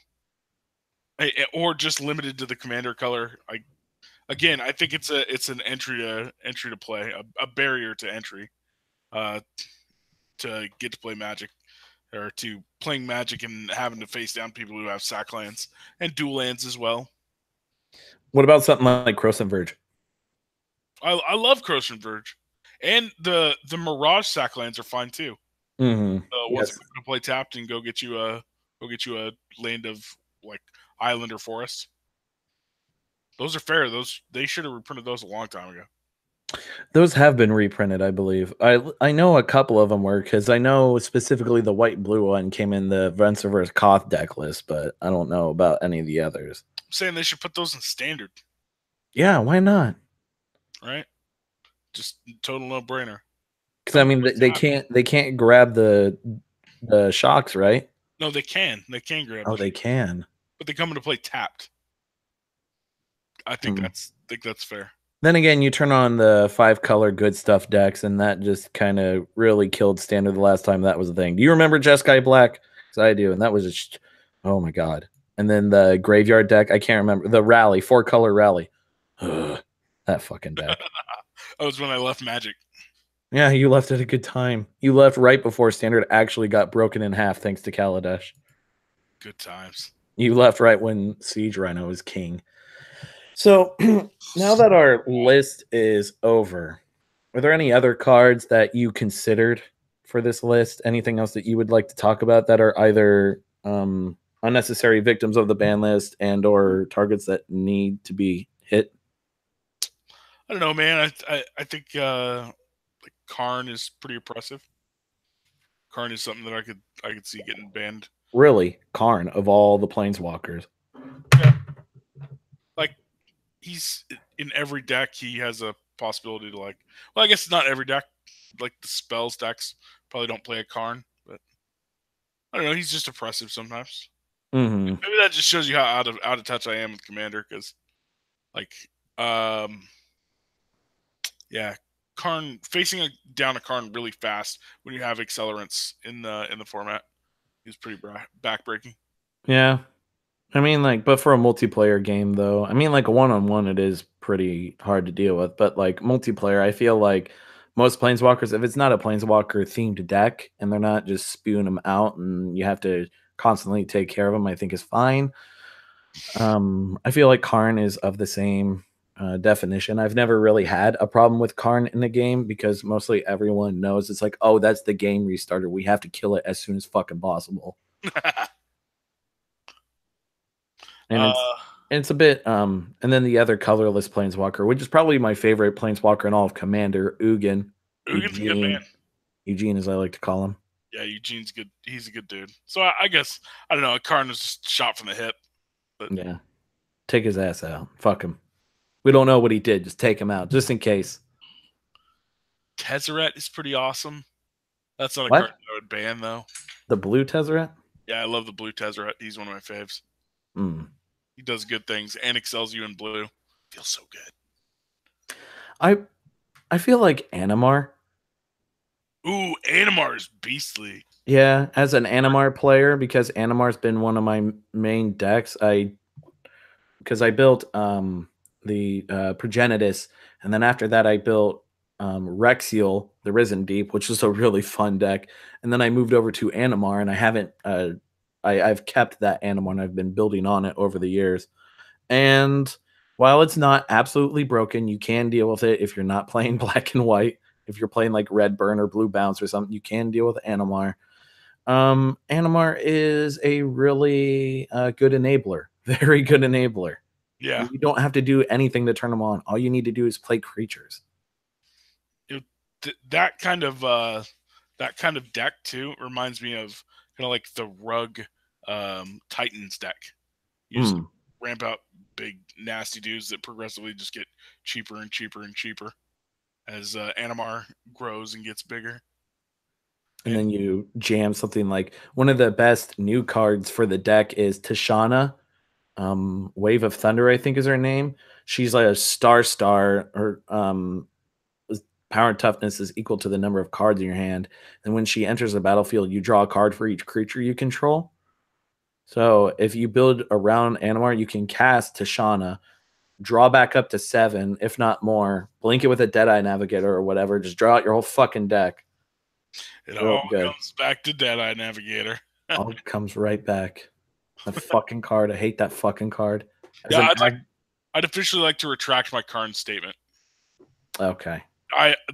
or just limited to the Commander color. I think it's an entry to play, a barrier to entry, to get to play Magic, or to playing Magic and having to face down people who have Sacklands and dual lands as well. What about something like Crossing Verge? I love Crossing Verge, and the Mirage Sacklands are fine too. Mm-hmm. Once you to play tapped and go get you a land of like island or forest. Those are fair. They should have reprinted those a long time ago. Those have been reprinted, I believe. I know a couple of them were, because I know specifically the white blue one came in the Venserverse Koth deck list, but I don't know about any of the others. I'm saying they should put those in standard. Yeah, why not? Right? Just total no brainer. Because I mean, they can't grab the shocks, right? No, they can. They can grab. Oh, they can. But they come into play tapped. I think that's fair. Then again, you turn on the 5-color good stuff decks, and that just kind of really killed standard the last time that was a thing. Do you remember Jeskai Black? Because I do, and that was just, oh my god. And then the graveyard deck, I can't remember the rally, 4-color rally. Ugh, that fucking deck. That was when I left Magic. Yeah, you left at a good time. You left right before standard actually got broken in half, thanks to Kaladesh. Good times. You left right when Siege Rhino was king. So now that our list is over, are there any other cards that you considered for this list? Anything else that you would like to talk about that are either unnecessary victims of the ban list and or targets that need to be hit? I don't know, man. I think Karn is pretty oppressive. Karn is something that I could see getting banned. Really? Karn, of all the planeswalkers. Yeah. Like, he's in every deck. He has a possibility to well, I guess not every deck. Like the spells decks probably don't play a Karn, but I don't know. He's just oppressive sometimes. Mm-hmm. Maybe that just shows you how out of touch I am with Commander, because yeah, Karn facing down a Karn really fast when you have accelerants in the format is pretty backbreaking. Yeah. I mean, but for a multiplayer game, though, I mean, like a one-on-one, it is pretty hard to deal with. But like multiplayer, I feel like most planeswalkers, if it's not a planeswalker themed deck and they're not just spewing them out and you have to constantly take care of them, I think is fine. I feel like Karn is of the same definition. I've never really had a problem with Karn in the game because mostly everyone knows it's like, oh, that's the game restarter. We have to kill it as soon as fucking possible. And it's a bit and then the other colorless planeswalker, which is probably my favorite planeswalker in all of Commander, Ugin. Ugin's a good man. Eugene, as I like to call him. Yeah, Eugene's good. He's a good dude. So I guess I don't know. Karn was just shot from the hip. But yeah, take his ass out. Fuck him. We don't know what he did. Just take him out, just in case. Tezzeret is pretty awesome. That's not a card I would ban though. The blue Tezzeret? Yeah, I love the blue Tezzeret. He's one of my faves. He does good things and excels you in blue. Feels so good. I feel like Animar. Ooh, Animar is beastly. Yeah, as an Animar player, because Animar's been one of my main decks. Because I built the Progenitus, and then after that I built Rexiel, the Risen Deep, which was a really fun deck. And then I moved over to Animar, and I haven't I've kept that Animar, and I've been building on it over the years. And While it's not absolutely broken, you can deal with it if you're not playing black and white. If you're playing like red burn or blue bounce or something, you can deal with Animar. Animar is a really good enabler, very good enabler. Yeah, You don't have to do anything to turn them on. All you need to do is play creatures. it, that kind of deck too reminds me of kind of like the Rug Titans deck. You just Mm. ramp out big nasty dudes that progressively just get cheaper and cheaper and cheaper as Animar grows and gets bigger. And And then you jam something like one of the best new cards for the deck is Tashana. Wave of Thunder, I think is her name. She's like a star. Her power and toughness is equal to the number of cards in your hand. And when she enters the battlefield, you draw a card for each creature you control. So if you build around Animar, you can cast Tashana, draw back up to 7, if not more, blink it with a Deadeye Navigator or whatever. Just draw out your whole fucking deck. it Real all good. comes back to Deadeye Navigator. All comes right back. That fucking card. I hate that fucking card. As Yeah, an I'd officially like to retract my current statement. okay.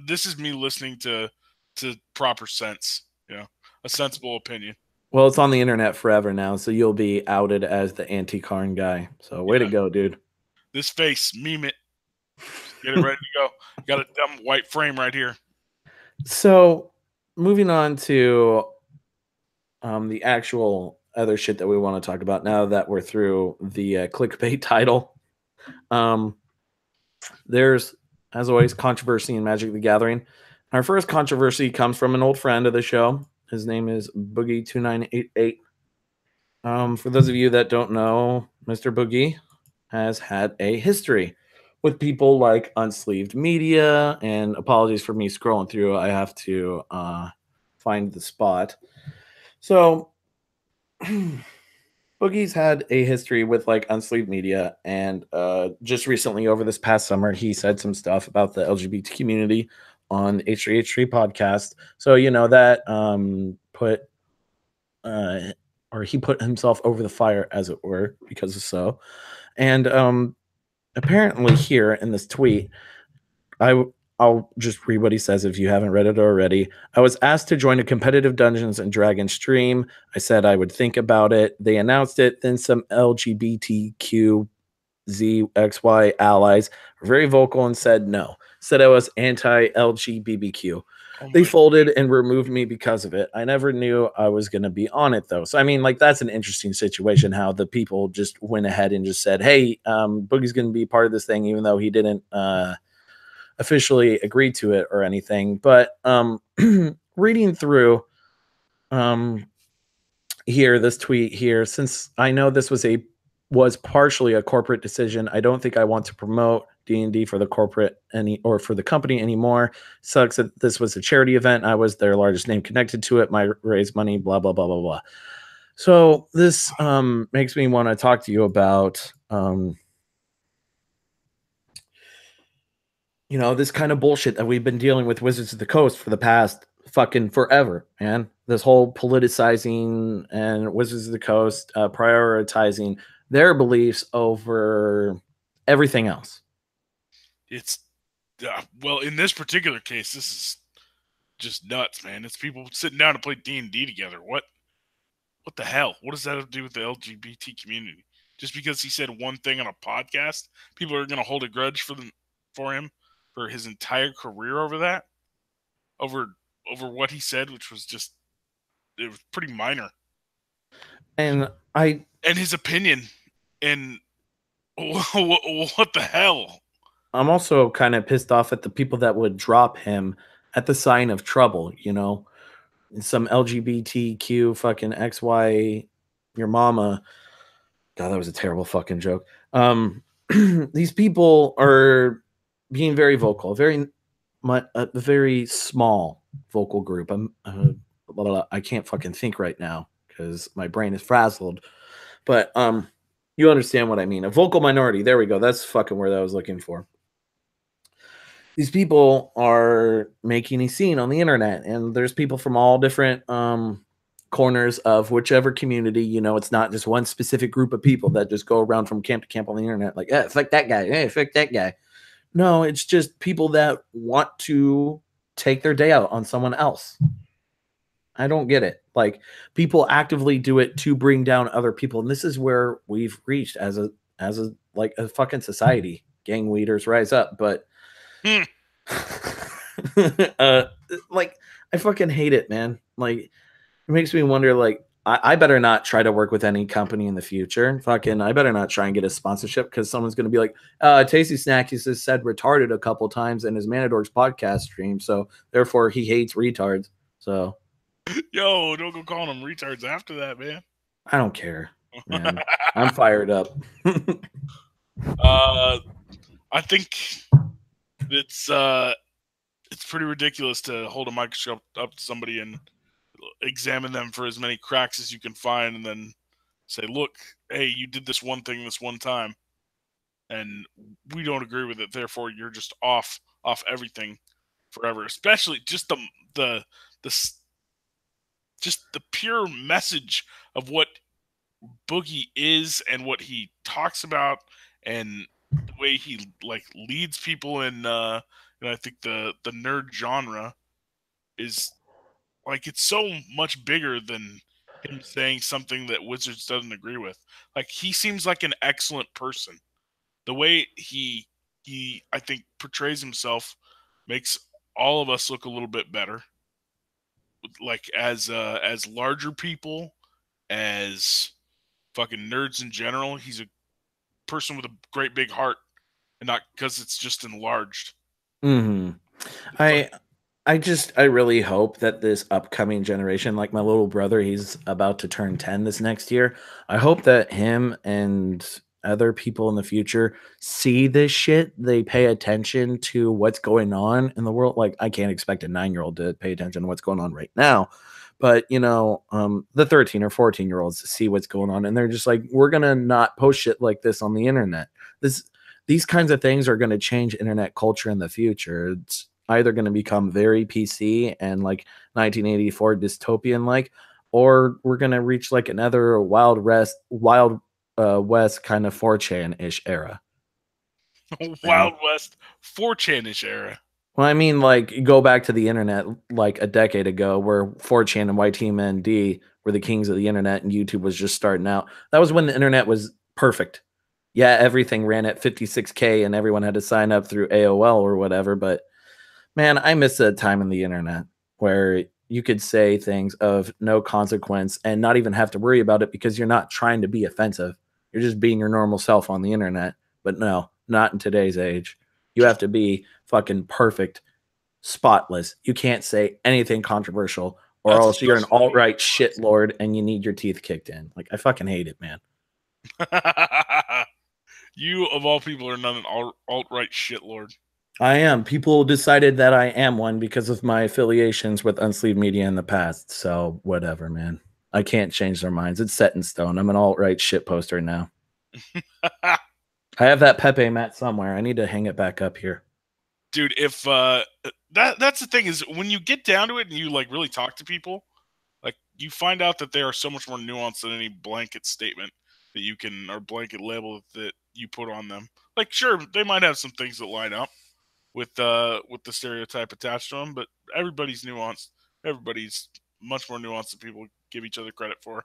This is me listening to proper sense, a sensible opinion. Well, it's on the internet forever now, so you'll be outed as the anti-Karn guy. So way to Yeah, go, dude. this face, meme it, get it ready to go. Got a dumb white frame right here. So moving on to the actual other shit that we want to talk about now that we're through the clickbait title. Um, there's, as always, controversy in Magic the Gathering. Our first controversy comes from an old friend of the show. His name is Boogie2988. For those of you that don't know, Mr. Boogie has had a history with people like Unsleeved Media, and apologies for me scrolling through. I have to find the spot. So, Boogie's had a history with like Unsleeved Media, and just recently, over this past summer, he said some stuff about the LGBT community on H3H3 podcast. So, that put or he put himself over the fire, as it were, because of so. And apparently, here in this tweet, I I'll just read what he says if you haven't read it already. I was asked to join a competitive Dungeons and Dragons stream. I said I would think about it. They announced it. Then some LGBTQZXY allies were very vocal and said no. Said I was anti-LGBTQ. Oh They my! folded and removed me because of it. I never knew I was going to be on it though. So I mean, like that's an interesting situation. How the people just went ahead and just said, "Hey, Boogie's going to be part of this thing," even though he didn't officially agree to it or anything. But reading through um, here, this tweet here, since I know this was partially a corporate decision, I don't think I want to promote D&D for the corporate or for the company anymore. Sucks that this was a charity event. I was their largest name connected to it. Might raise money, blah, blah, blah, blah, blah. So this makes me want to talk to you about this kind of bullshit that we've been dealing with Wizards of the Coast for the past fucking forever, man. This whole politicizing and Wizards of the Coast prioritizing their beliefs over everything else. It's well, in this particular case, this is just nuts, man. It's people sitting down to play D&D together. What the hell? What does that have to do with the LGBT community? Just because he said one thing on a podcast, people are going to hold a grudge for him for his entire career over that, over what he said, which was it was pretty minor, And and his opinion, and what the hell? I'm also kind of pissed off at the people that would drop him at the sign of trouble, some LGBTQ fucking XY your mama. God, that was a terrible fucking joke. These people are being very vocal, a very small vocal group. I can't fucking think right now because my brain is frazzled. But you understand what I mean. A vocal minority. There we go. That's fucking where I was looking for. These people are making a scene on the internet, and there's people from all different corners of whichever community. You know, it's not just one specific group of people that just go around from camp to camp on the internet, like, yeah, fuck that guy, hey, fuck that guy. No, it's just people that want to take their day out on someone else. I don't get it. Like, people actively do it to bring down other people, and this is where we've reached as a like a fucking society. Gang leaders rise up, but Hmm. uh, like, I fucking hate it, man. Like, it makes me wonder. Like, I better not try to work with any company in the future. Fucking, I better not try and get a sponsorship because someone's gonna be like, Tasty Snack has just said retarded a couple times in his Manadorks podcast stream, so therefore he hates retards. So Yo, don't go calling them retards after that, man. I don't care, man. I'm fired up. I think it's pretty ridiculous to hold a microscope up to somebody and examine them for as many cracks as you can find, and then say, "Look, hey, you did this one thing this one time, and we don't agree with it. Therefore, you're just off everything forever." Especially just the the just the pure message of what Boogie is and what he talks about, and the way he like leads people in and I think the nerd genre is like, it's so much bigger than him saying something that Wizards doesn't agree with. Like, he seems like an excellent person. The way he I think portrays himself makes all of us look a little bit better. Like, as larger people, as fucking nerds in general, he's a person with a great big heart, and not because it's just enlarged. Hmm. It's like, I really hope that this upcoming generation, like my little brother, he's about to turn 10 this next year. I hope that him and other people in the future see this shit. They pay attention to what's going on in the world. Like, I can't expect a 9-year-old to pay attention to what's going on right now. But the 13 or 14-year-olds see what's going on, and they're just like, we're gonna not post shit like this on the internet. This These kinds of things are going to change internet culture in the future. It's either going to become very PC and like 1984 dystopian like, or we're going to reach like another wild west kind of 4chan ish era. And Wild West 4chan-ish era. well, I mean, like, go back to the internet like a decade ago where 4chan and YTMND were the kings of the internet and YouTube was just starting out. That was when the internet was perfect. Yeah, everything ran at 56K and everyone had to sign up through AOL or whatever. But man, I miss a time in the internet where you could say things of no consequence and not even have to worry about it because you're not trying to be offensive. You're just being your normal self on the internet. But no, not in today's age. You have to be fucking perfect, spotless. You can't say anything controversial or That's else you're an especially alt-right shitlord and you need your teeth kicked in. Like, I fucking hate it, man. You of all people are not an alt-right shitlord. I am. People decided that I am one because of my affiliations with Unsleeved Media in the past. So whatever, man. I can't change their minds. It's set in stone. I'm an alt-right shit poster now. I have that Pepe mat somewhere. I need to hang it back up here. Dude, if that's the thing, is when you get down to it and you like really talk to people, like, you find out that they are so much more nuanced than any blanket statement that you can, or blanket label that you put on them. Like, sure, they might have some things that line up with the stereotype attached to them, but everybody's nuanced. Everybody's much more nuanced than people give each other credit for.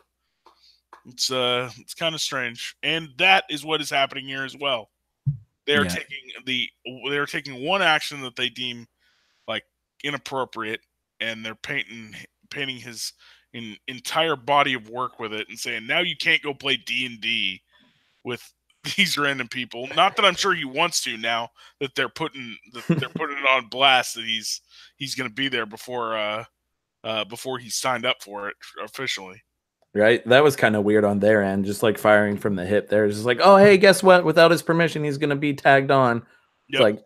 It's kind of strange, and that is what is happening here as well. They are Yeah. taking one action that they deem like inappropriate, and they're painting his entire body of work with it, and saying, now you can't go play D&D with these random people. Not that I'm sure he wants to, now that they're putting it on blast that he's going to be there before he's signed up for it officially. Right? That was kind of weird on their end, just like firing from the hip there. It's just like, oh, hey, guess what? Without his permission, he's going to be tagged on. It's Yep. like,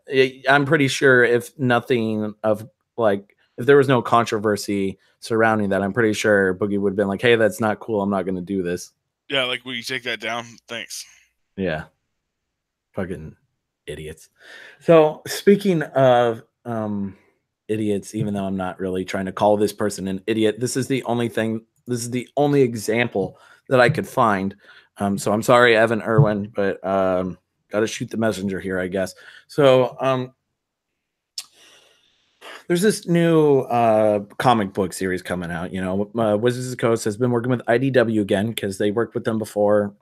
I'm pretty sure if nothing of like, if there was no controversy surrounding that, I'm pretty sure Boogie would have been like, hey, that's not cool. I'm not going to do this. Yeah, like, will you take that down? Thanks. Yeah. Fucking idiots. So speaking of idiots, even though I'm not really trying to call this person an idiot, this is the only thing This is the only example that I could find. So I'm sorry, Evan Irwin, but got to shoot the messenger here, I guess. So there's this new comic book series coming out. You know, Wizards of the Coast has been working with IDW again because they worked with them before,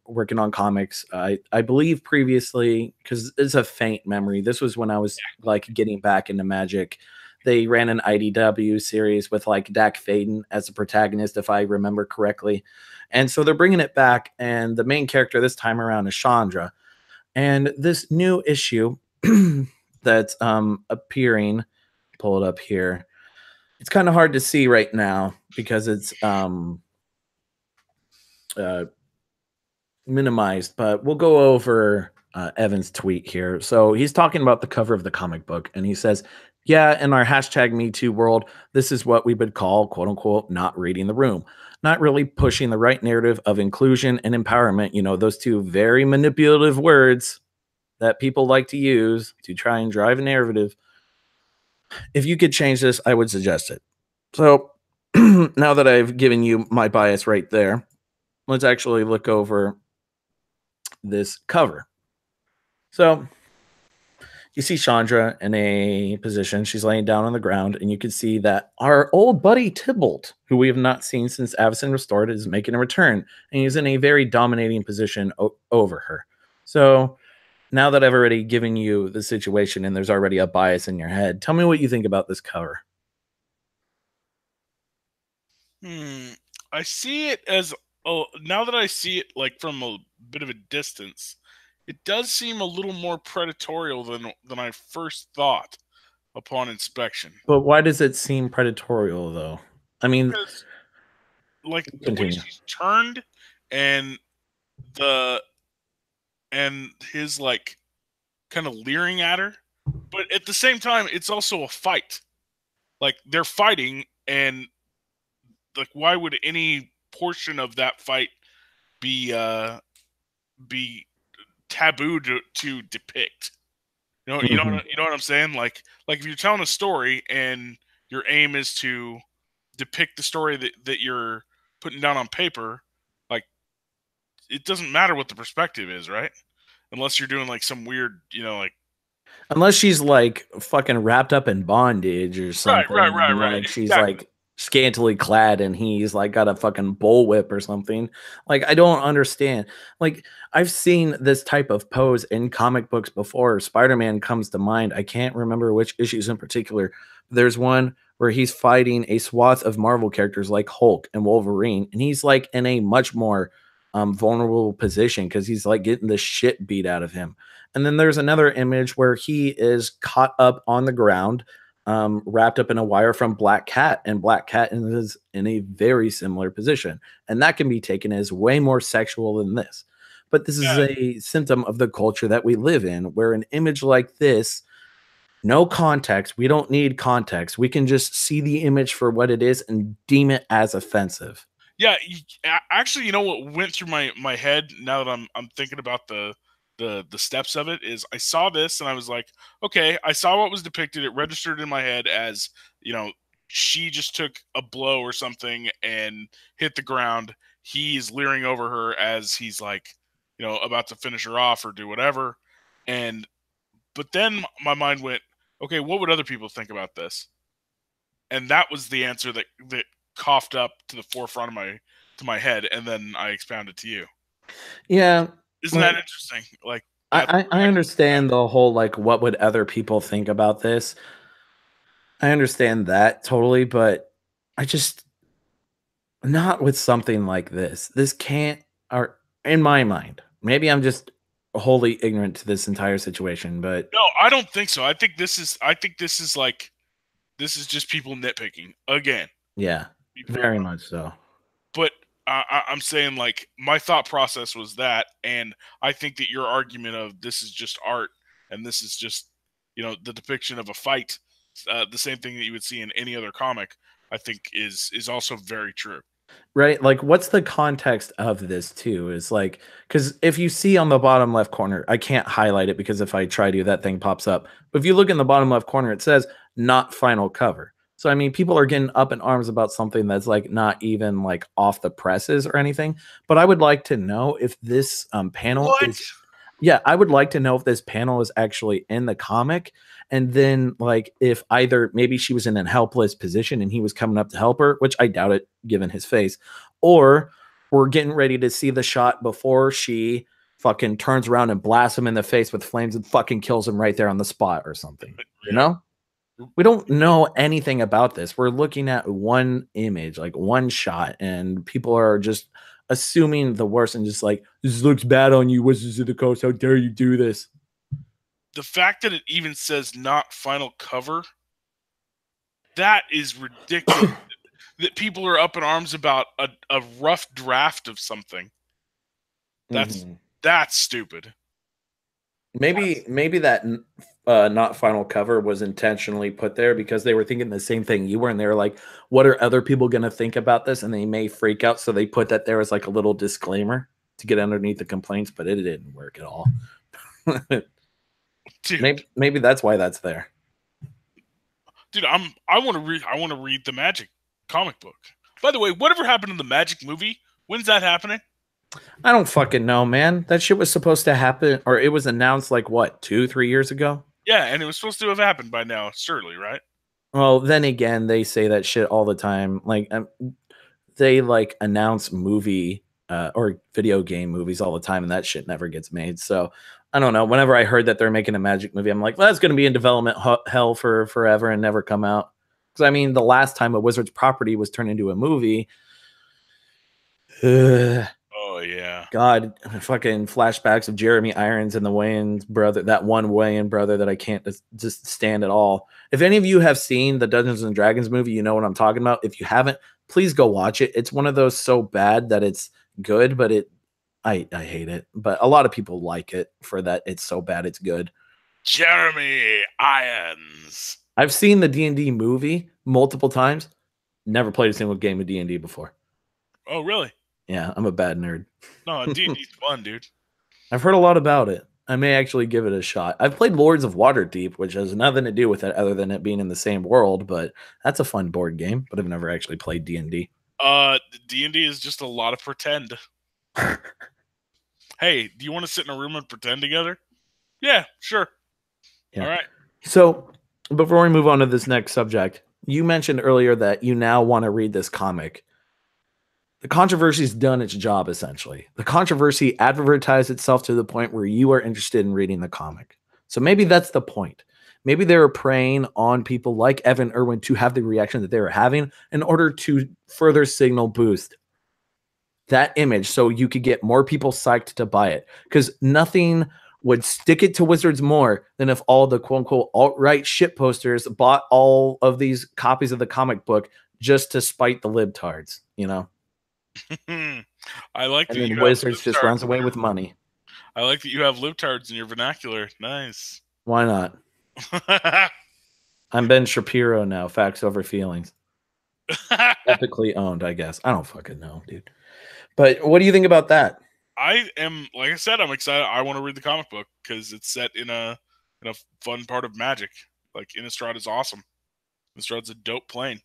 working on comics. I believe previously, because it's a faint memory. This was when I was like getting back into Magic. They ran an IDW series with like Dak Faden as a protagonist, if I remember correctly. And so they're bringing it back, and the main character this time around is Chandra. And this new issue that's appearing, pull it up here. It's kind of hard to see right now because it's minimized, but we'll go over Evan's tweet here. So he's talking about the cover of the comic book, and he says, yeah, in our hashtag Me Too world, this is what we would call, quote unquote, not reading the room, not really pushing the right narrative of inclusion and empowerment. You know, those two very manipulative words that people like to use to try and drive a narrative. If you could change this, I would suggest it. So now that I've given you my bias right there, let's actually look over this cover. So you see Chandra in a position. She's laying down on the ground, and you can see that our old buddy Tybalt, who we have not seen since Avacyn Restored, is making a return, and he's in a very dominating position over her. So now that I've already given you the situation and there's already a bias in your head, tell me what you think about this cover. I see it as, now that I see it like from a bit of a distance, it does seem a little more predatorial than I first thought upon inspection. But why does it seem predatorial, though? I mean, because, like the way continue. she's turned, and the and his like kind of leering at her, but at the same time, it's also a fight. Like they're fighting, and like why would any portion of that fight be taboo to depict? You know what I'm saying? Like if you're telling a story and your aim is to depict the story that you're putting down on paper, like it doesn't matter what the perspective is, right? Unless you're doing like some weird, like Unless she's like fucking wrapped up in bondage or something, and like she's exactly. like scantily clad and he's like got a fucking bullwhip or something. Like I don't understand. Like I've seen this type of pose in comic books before. Spider-Man comes to mind. I can't remember which issues in particular. There's one where he's fighting a swath of Marvel characters like Hulk and Wolverine, and he's like in a much more vulnerable position because he's like getting the shit beat out of him. And then there's another image where he is caught up on the ground, wrapped up in a wire from Black Cat, and Black Cat is in a very similar position. And that can be taken as way more sexual than this. But this is a symptom of the culture that we live in, where an image like this, no context, we don't need context. We can just see the image for what it is and deem it as offensive. Yeah, actually, you know what went through my head now that I'm thinking about the steps of it is I saw this and I was like, okay, I saw what was depicted. It registered in my head as, she just took a blow or something and hit the ground. He's leering over her as he's like, about to finish her off or do whatever. But then my mind went, okay, what would other people think about this? And that was the answer that coughed up to the forefront of my head, and then I expounded to you. Yeah. Isn't that interesting? Like I understand the whole like what would other people think about this. I understand that totally, but I just not with something like this. This can't, or in my mind, maybe I'm just wholly ignorant to this entire situation, but no, I don't think so. I think this is just people nitpicking again. yeah, very much so. But I'm saying like my thought process was that, and I think that your argument of this is just art and this is just the depiction of a fight, the same thing that you would see in any other comic, I think is also very true. Right? Like, what's the context of this too? Is like, because if you see on the bottom left corner, I can't highlight it because if I try to, that thing pops up. But if you look in the bottom left corner, it says not final cover. So I mean, people are getting up in arms about something that's like not even like off the presses or anything. But I would like to know if this panel What? is, yeah, I would like to know if this panel is actually in the comic. And then, like, if either maybe she was in a helpless position and he was coming up to help her, which I doubt it given his face, or we're getting ready to see the shot before she fucking turns around and blasts him in the face with flames and fucking kills him right there on the spot or something. You Yeah. know? We don't know anything about this. We're looking at one image, like one shot, and people are just assuming the worst and just like, this looks bad on you, Wizards of the Coast. How dare you do this? The fact that it even says not final cover, that is ridiculous. That people are up in arms about a rough draft of something. That's Mhm. that's stupid. Maybe that not final cover was intentionally put there because they were thinking the same thing you were, and they were like, "What are other people going to think about this?" And they may freak out, so they put that there as like a little disclaimer to get underneath the complaints, but it didn't work at all. Dude, maybe that's why that's there. dude, I want to read the Magic comic book. By the way, whatever happened to the Magic movie? When's that happening? I don't fucking know, man. That shit was supposed to happen, or it was announced like what, 2, 3 years ago. Yeah, and it was supposed to have happened by now, surely, right? Well, then again, they say that shit all the time. Like, they like announce movie or video game movies all the time, and that shit never gets made. So I don't know. Whenever I heard that they're making a Magic movie, I'm like, well, that's going to be in development hell for forever and never come out. Because I mean, the last time a Wizards property was turned into a movie, Oh yeah. God, fucking flashbacks of Jeremy Irons and the Wayans brother, that one Wayans brother that I can't just stand at all. If any of you have seen the Dungeons and Dragons movie, you know what I'm talking about. If you haven't, please go watch it. It's one of those so bad that it's good, but I hate it. But a lot of people like it for that. It's so bad it's good. Jeremy Irons. I've seen the D&D movie multiple times. Never played a single game of D&D before. Oh really? Yeah, I'm a bad nerd. No, D&D's fun, dude. I've heard a lot about it. I may actually give it a shot. I've played Lords of Waterdeep, which has nothing to do with it other than it being in the same world, but that's a fun board game, but I've never actually played D&D. D&D is just a lot of pretend. Hey, do you want to sit in a room and pretend together? Yeah, sure. Yeah. All right. So, before we move on to this next subject, you mentioned earlier that you now want to read this comic. The controversy's done its job, essentially. The controversy advertised itself to the point where you are interested in reading the comic. So maybe that's the point. Maybe they were preying on people like Evan Irwin to have the reaction that they were having in order to further signal boost that image so you could get more people psyched to buy it. Because nothing would stick it to Wizards more than if all the quote unquote alt-right shit posters bought all of these copies of the comic book just to spite the libtards, you know? I like And that then you have Wizards just runs libtards. away with money. I like that you have libtards in your vernacular. Nice. Why not? I'm Ben Shapiro now. Facts over feelings. Ethically owned, I guess. I don't fucking know, dude. But what do you think about that? I am, like I said, I'm excited. I want to read the comic book because it's set in a fun part of Magic. Like Innistrad is awesome. Innistrad's a dope plane.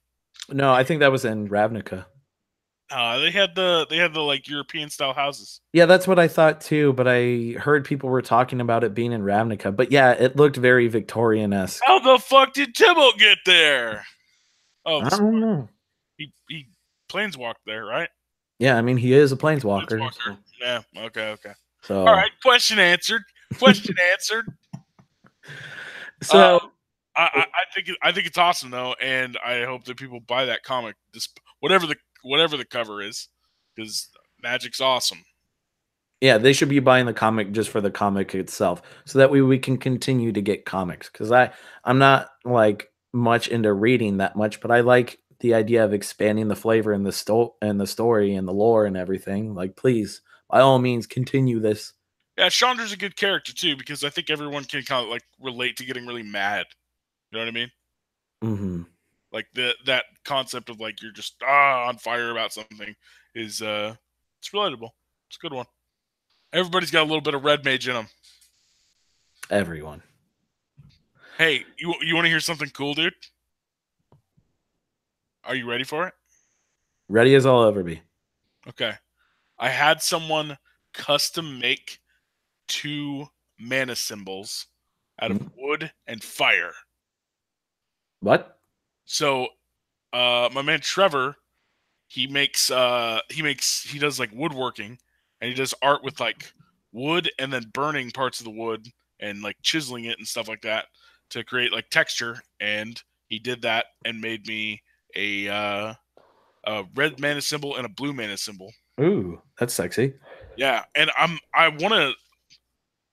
No, I think that was in Ravnica. They had the like European style houses. Yeah, that's what I thought too, but I heard people were talking about it being in Ravnica. But yeah, it looked very Victorian-esque. How the fuck did Tybalt get there? Oh, I don't know. he planeswalked there, right? Yeah, I mean, he is a planeswalker. Planeswalker. Yeah. Okay. Okay. All So, right. Question answered. Question answered. so I think it's awesome though, and I hope that people buy that comic, just whatever the cover is, because Magic's awesome. yeah, they should be buying the comic just for the comic itself, so that way we can continue to get comics. Because I'm not like much into reading that much, but I like the idea of expanding the flavor and the story and the lore and everything. Like, please, by all means, continue this. Yeah, Chandra's a good character too, because I think everyone can kind of like relate to getting really mad. You know what I mean? Hmm. Like that concept of like you're just on fire about something is it's relatable. It's a good one. Everybody's got a little bit of red mage in them. Everyone. Hey, you want to hear something cool, dude? Are you ready for it? Ready as I'll ever be. Okay. I had someone custom make 2 mana symbols out of Hmm? wood and fire. What? So, my man Trevor, he does like woodworking, and he does art with like wood and then burning parts of the wood and like chiseling it and stuff like that to create like texture. And he did that and made me a red mana symbol and a blue mana symbol. Ooh, that's sexy. Yeah, and I want to,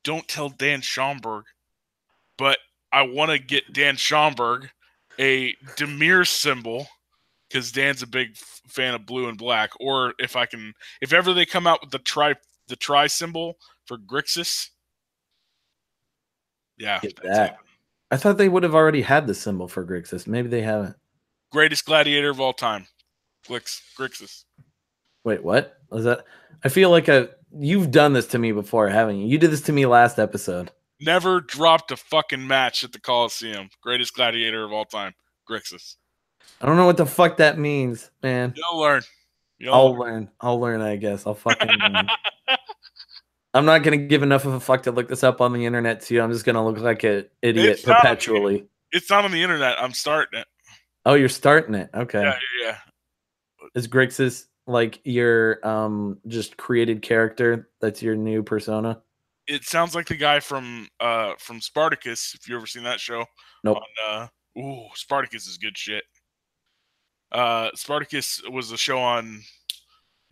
don't tell Dan Schaumburg, but I want to get Dan Schaumburg a Demir symbol because Dan's a big fan of blue and black. Or if ever they come out with the tri symbol for Grixis, yeah, Get that's it. that. I thought they would have already had the symbol for Grixis. Maybe they haven't. Greatest gladiator of all time, Grixis. Wait, what was that? I feel like you've done this to me before, haven't you? You did this to me last episode. Never dropped a fucking match at the Coliseum. Greatest gladiator of all time, Grixis. I don't know what the fuck that means, man. You'll learn. I'll learn. I'll learn, I guess. I'll fucking learn. I'm not gonna give enough of a fuck to look this up on the internet to you. I'm just gonna look like an idiot perpetually. It's not on the internet. I'm starting it. Oh, you're starting it. Okay. Yeah. Is Grixis like your just created character? That's your new persona? It sounds like the guy from Spartacus. If you ever seen that show, Nope. Spartacus is good shit. Spartacus was a show on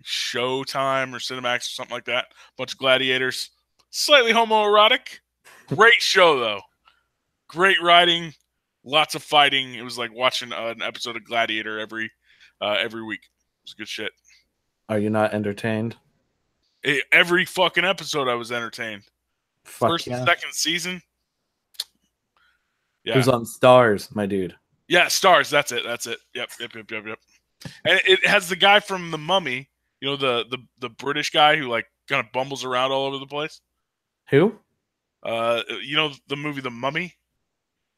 Showtime or Cinemax or something like that. Bunch of gladiators, slightly homoerotic. Great show though. Great writing, lots of fighting. It was like watching an episode of Gladiator every week. It was good shit. Are you not entertained? Every fucking episode, I was entertained. Fuck First yeah. and second season. Yeah. It was on Stars, my dude. Yeah, Stars. That's it. Yep. And it has the guy from The Mummy. You know, the British guy who like kind of bumbles around all over the place. Who? You know the movie The Mummy?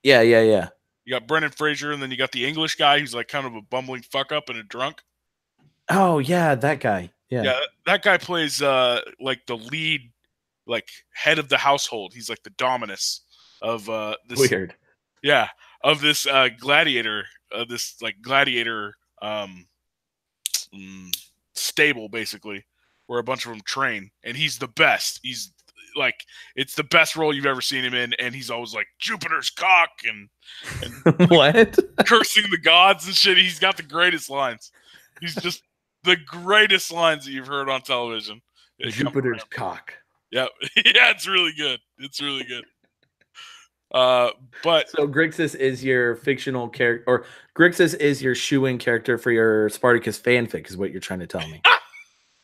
Yeah. You got Brendan Fraser, and then you got the English guy who's like kind of a bumbling fuck up and a drunk. Oh yeah, that guy. Yeah, that guy plays like the lead, like head of the household. He's like the dominus of this. Weird. Yeah, of this gladiator, this like gladiator stable, basically, where a bunch of them train, and he's the best. He's like, it's the best role you've ever seen him in, and he's always like Jupiter's cock and what? cursing the gods and shit. He's got the greatest lines. He's just the greatest lines that you've heard on television. Jupiter's cock. Yep. Yeah, it's really good. But so Grixis is your fictional character, or Grixis is your shoe-in character for your Spartacus fanfic, is what you're trying to tell me.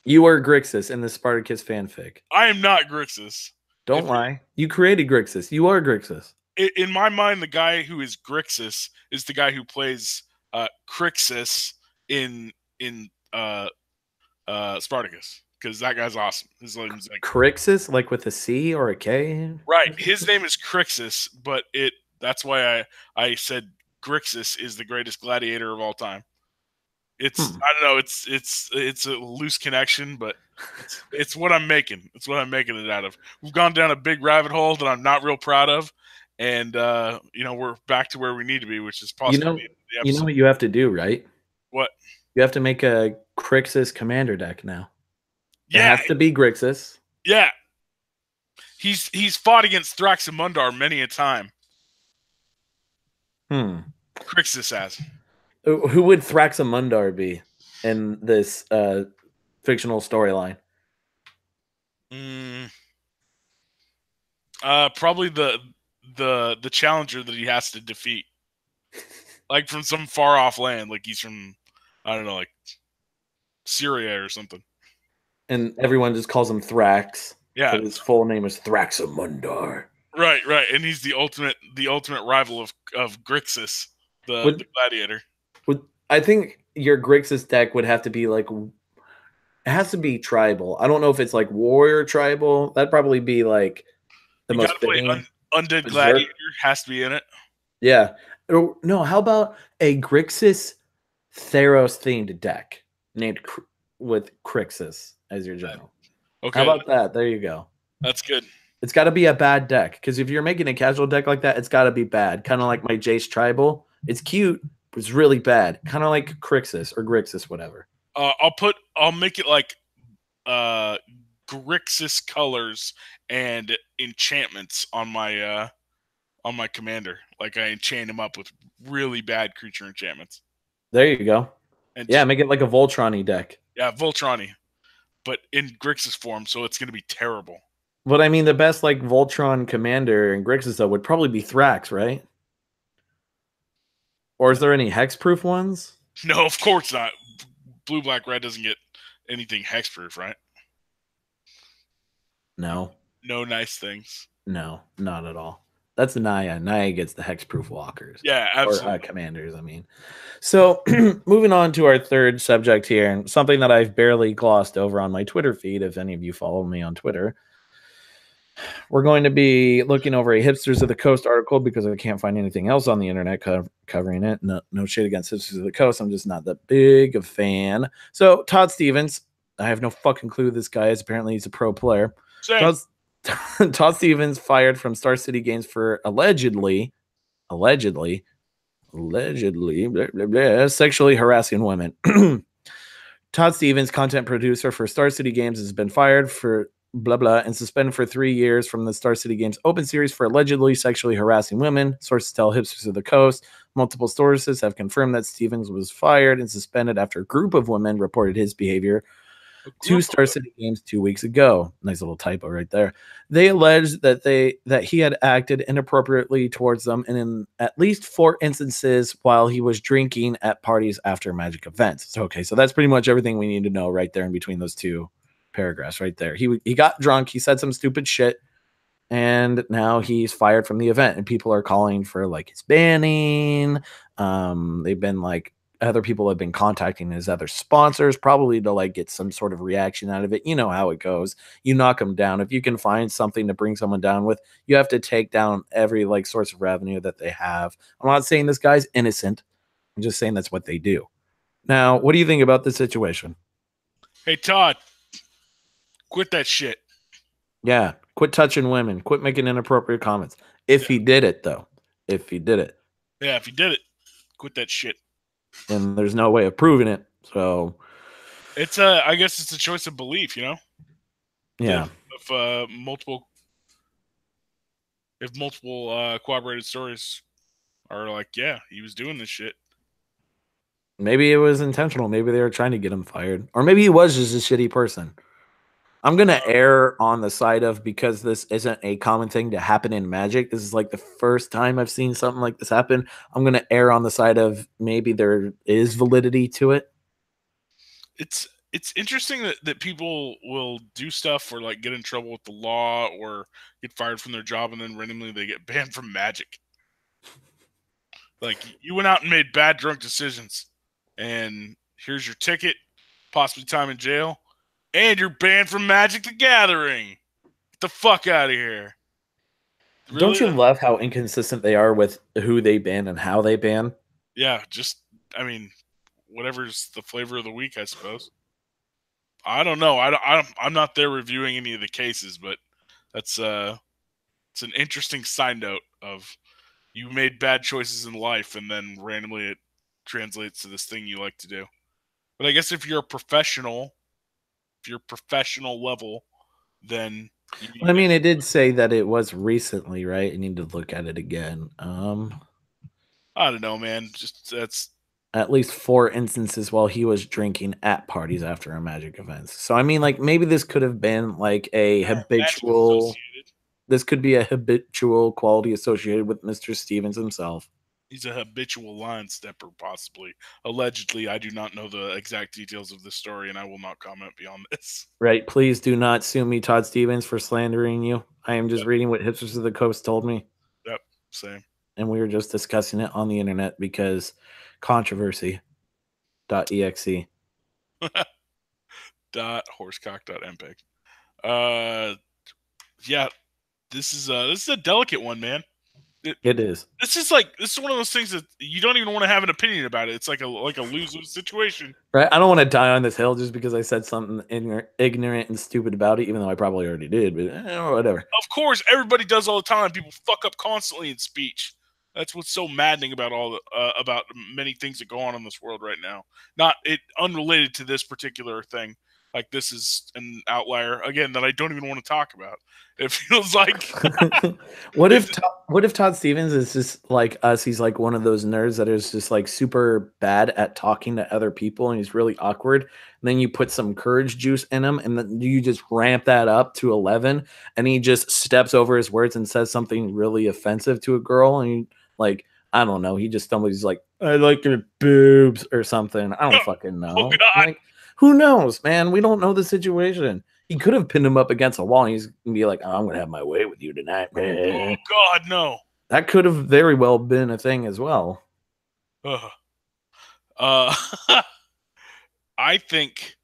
You are Grixis in the Spartacus fanfic. I am not Grixis. Don't lie. You created Grixis. You are Grixis. In my mind, the guy who is Grixis is the guy who plays Crixus in Spartacus, because that guy's awesome. His name's like Crixus, like with a C or a K? Right. His name is Crixus, but that's why I said Grixis is the greatest gladiator of all time. I don't know, it's a loose connection, but it's what I'm making. It's what I'm making it out of. We've gone down a big rabbit hole that I'm not real proud of, and we're back to where we need to be, which is possibly the episode. You know what you have to do, right? What? You have to make a Crixus commander deck now. Yeah. It has to be Grixis. Yeah. He's fought against Thraxamundar many a time. Crixus has. Who would Thraxamundar be in this fictional storyline? Probably the challenger that he has to defeat, like from some far off land, like he's from, I don't know, like Syria or something. And everyone just calls him Thrax. Yeah, but his full name is Thraxamundar. Right, and he's the ultimate rival of Grixis, the gladiator. I think your Grixis deck would have to be like, it has to be tribal. I don't know if it's like warrior tribal. That'd probably be like the most fitting. Undead Gladiator has to be in it. Yeah. No, how about a Grixis Theros themed deck named with Crixus as your general. How Okay, about that? There you go. that's good. It's got to be a bad deck because if you're making a casual deck like that, it's got to be bad. Kind of like my Jace Tribal. It's cute, but it's really bad. Kind of like Crixus or Grixis, whatever. I'll make it like uh Grixis colors and enchantments on my commander. Like I enchant him up with really bad creature enchantments. There you go. And Yeah, make it like a Voltron deck. yeah, Voltron, but in Grixis form, so it's gonna be terrible. But I mean, the best like Voltron commander and Grixis though would probably be Thrax, right? Or is there any hexproof ones? No, of course not. Blue, black, red doesn't get anything hexproof, right? No, No nice things. no, not at all. That's Naya. Naya gets the hexproof walkers Yeah, or absolutely. commanders. I mean, so moving on to our third subject here, and something that I've barely glossed over on my Twitter feed. If any of you follow me on Twitter, we're going to be looking over a Hipsters of the Coast article because I can't find anything else on the internet covering it. No, no shade against Hipsters of the Coast. I'm just not that big a fan. So Todd Stevens, I have no fucking clue who this guy is. Apparently he's a pro player. Same. Todd Stevens fired from Star City Games for allegedly, blah, blah, blah, sexually harassing women. Todd Stevens, content producer for Star City Games, has been fired for blah blah and suspended for 3 years from the Star City Games Open Series for allegedly sexually harassing women. Sources tell Hipsters of the Coast. Multiple sources have confirmed that Stevens was fired and suspended after a group of women reported his behavior to Star City Games 2 weeks ago. Nice little typo right there. They alleged that he had acted inappropriately towards them in at least 4 instances while he was drinking at parties after Magic events. So, okay, so that's pretty much everything we need to know right there in between those two paragraphs right there. He got drunk, he said some stupid shit, and now he's fired from the event, and people are calling for like his banning. They've been like other people have been contacting his other sponsors probably to like get some sort of reaction out of it. You know how it goes. You knock them down. If you can find something to bring someone down with, you have to take down every like source of revenue that they have. I'm not saying this guy's innocent. I'm just saying that's what they do. Now, what do you think about the situation? Hey Todd, quit that shit. Yeah, quit touching women. Quit making inappropriate comments. If he did it, though, if he did it, Yeah, if you did it, quit that shit. and there's no way of proving it. So It's a, I guess it's a choice of belief, you know. yeah, If multiple corroborated stories are like, yeah, he was doing this shit. maybe it was intentional. Maybe they were trying to get him fired, or maybe he was just a shitty person. I'm gonna err on the side of because this isn't a common thing to happen in Magic. This is like the first time I've seen something like this happen. I'm gonna err on the side of maybe there is validity to it. It's interesting that people will do stuff or like get in trouble with the law or get fired from their job and then randomly they get banned from Magic. Like you went out and made bad drunk decisions, and here's your ticket, possibly time in jail, and you're banned from Magic the Gathering. Get the fuck out of here. Don't Really? you love how inconsistent they are with who they ban and how they ban? Yeah, just I mean, whatever's the flavor of the week, I suppose. I don't know. I'm not there reviewing any of the cases, but that's it's an interesting side note of you made bad choices in life, and then randomly it translates to this thing you like to do. But I guess if you're a professional, if you're professional level, then I mean, it did say that it was recently, right? I need to look at it again. I don't know, man. Just that's At least 4 instances while he was drinking at parties after a Magic events. So I mean, like maybe this could have been like a Magic habitual. associated. This could be a habitual quality associated with Mr. Stevens himself. He's a habitual line stepper, possibly. Allegedly, I do not know the exact details of this story, and I will not comment beyond this. Right? Please do not sue me, Todd Stevens, for slandering you. I am just reading what Hipsters of the Coast told me. Yep, same. And we were just discussing it on the internet because controversy.exe. Horsecock.mpeg. Yeah, this is a delicate one, man. It, It is. this is one of those things that you don't even want to have an opinion about it. It's like a lose-lose situation. Right? I don't want to die on this hill just because I said something ignorant and stupid about it, even though I probably already did, but whatever. Of course, everybody does all the time. People fuck up constantly in speech. That's what's so maddening about about many things that go on in this world right now. Not it unrelated to this particular thing. Like this is an outlier again that I don't even want to talk about. It feels like What if it's what if Todd Stevens is just like us? He's like one of those nerds that is just like super bad at talking to other people, and he's really awkward. And then you put some courage juice in him, and then you just ramp that up to 11, and he just steps over his words and says something really offensive to a girl, and like I don't know, he just stumbles. He's like, "I like your boobs" or something. I don't fucking oh know. god, Like, who knows, man? We don't know the situation. He could have pinned him up against a wall, and he's gonna be like, "Oh, I'm gonna have my way with you tonight." oh god, no. That could have very well been a thing as well. Ugh. Uh, I think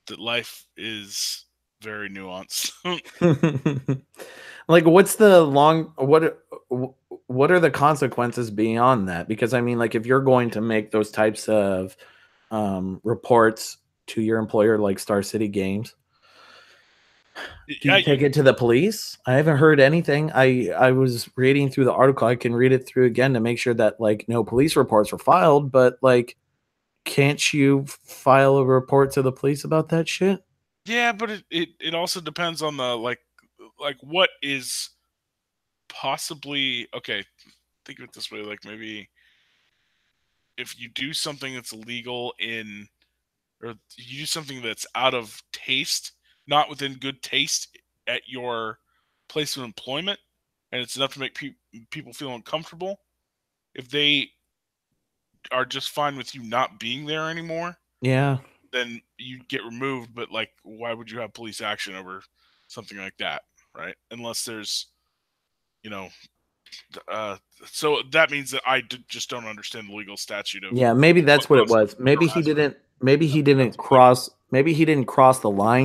that life is very nuanced. Like, what's the long what are the consequences beyond that? Because I mean, like, if you're going to make those types of reports to your employer, like Star City Games, do Yeah, you take it to the police? I haven't heard anything. I was reading through the article. I can read it through again to make sure that like no police reports were filed, but like can't you file a report to the police about that shit? yeah, but it also depends on the like what is possibly okay. Think of it this way: like maybe if you do something that's illegal in, or you do something that's out of taste, not within good taste at your place of employment, and it's enough to make people feel uncomfortable. If they are just fine with you not being there anymore, Yeah. then you get removed. But like, why would you have police action over something like that, right? Unless there's, you know, uh, so that means that just don't understand the legal statute of Yeah, maybe what that's what it was. constitutes harassment. Maybe he didn't That's what I mean.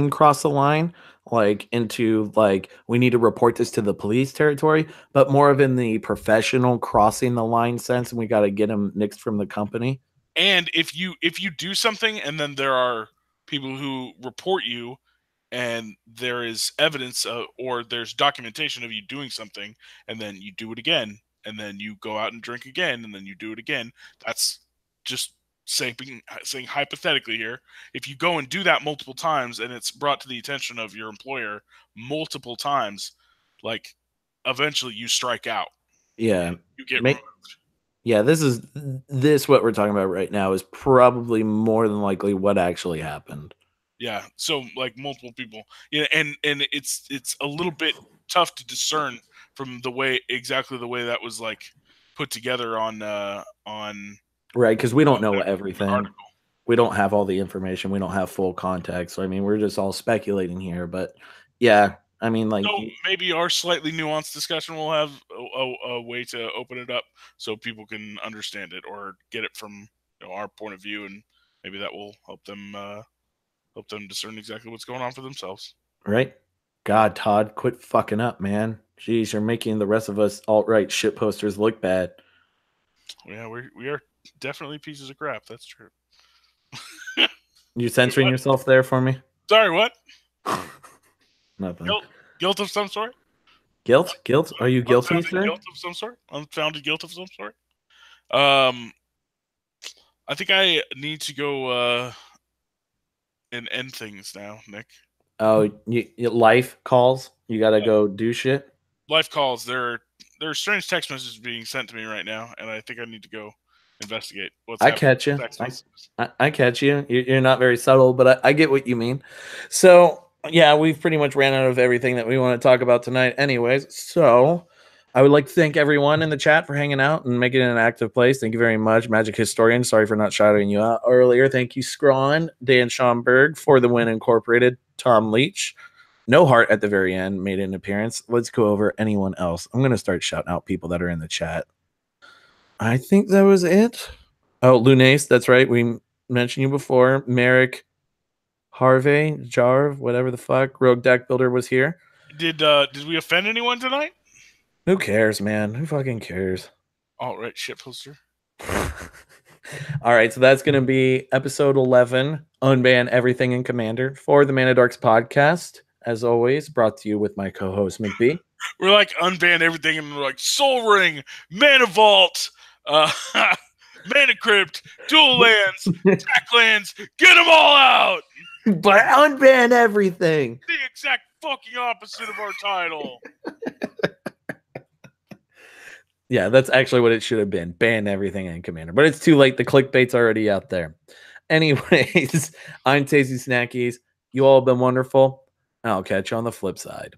cross the line like into like we need to report this to the police territory, but more of in the professional crossing the line sense and we got to get him nixed from the company. And if you do something and then there are people who report you and there is evidence or there's documentation of you doing something and then you do it again and then you go out and drink again and then you do it again, that's just saying hypothetically here, if you go and do that multiple times and it's brought to the attention of your employer multiple times, like eventually you strike out Yeah. and you get Make removed. yeah, this what we're talking about right now is probably more than likely what actually happened. Yeah, so like multiple people, yeah, and it's a little bit tough to discern from the way exactly the way that was like put together on Right, because we don't know that particular everything. article. We don't have all the information. We don't have full context. So I mean, we're just all speculating here. But yeah, I mean, So like, maybe our slightly nuanced discussion will have a way to open it up so people can understand it or get it from our point of view, and maybe that will help them discern exactly what's going on for themselves. right? God, Todd, quit fucking up, man. Jeez, you're making the rest of us alt right shit posters look bad. Yeah, we are definitely pieces of crap. That's true. You Wait, censoring what? yourself there for me? Sorry, what? Nothing. Guilt, guilt of some sort. Guilt? Guilt? Are you guilty, Unfounded sir? guilt of some sort. Unfounded guilt of some sort. Um, I think I need to go and end things now, Nick. Oh, life calls. You gotta go do shit. Life calls. There are strange text messages being sent to me right now, and I think I need to go investigate what's I happening catch with you. text messages. I catch you. You're not very subtle, but I get what you mean. So yeah, we've pretty much ran out of everything that we want to talk about tonight, anyways. So I would like to thank everyone in the chat for hanging out and making it an active place. Thank you very much, Magic Historian. Sorry for not shouting you out earlier. Thank you, Scrawn, Dan Schomburg, for the win incorporated, Tom Leach. No Heart at the very end made an appearance. Let's go over anyone else. I'm gonna start shouting out people that are in the chat. I think that was it. Oh, Lunace, that's right. We mentioned you before. Merrick, Harvey, Jarv, whatever the fuck. Rogue Deck Builder was here. Did we offend anyone tonight? Who cares, man? Who fucking cares? All right, shit poster. All right, so that's going to be episode 11, Unban Everything in Commander for the Dorks podcast. As always, brought to you with my co-host McBee. We're like unban everything, and we're like Soul Ring, Mana Vault, Mana Crypt, Dual Lands, Tech Lands, get them all out! But unban everything! The exact fucking opposite of our title. Yeah, that's actually what it should have been. Ban everything in Commander. But it's too late. The clickbait's already out there. Anyways, I'm Tasty Snackies. You all have been wonderful. I'll catch you on the flip side.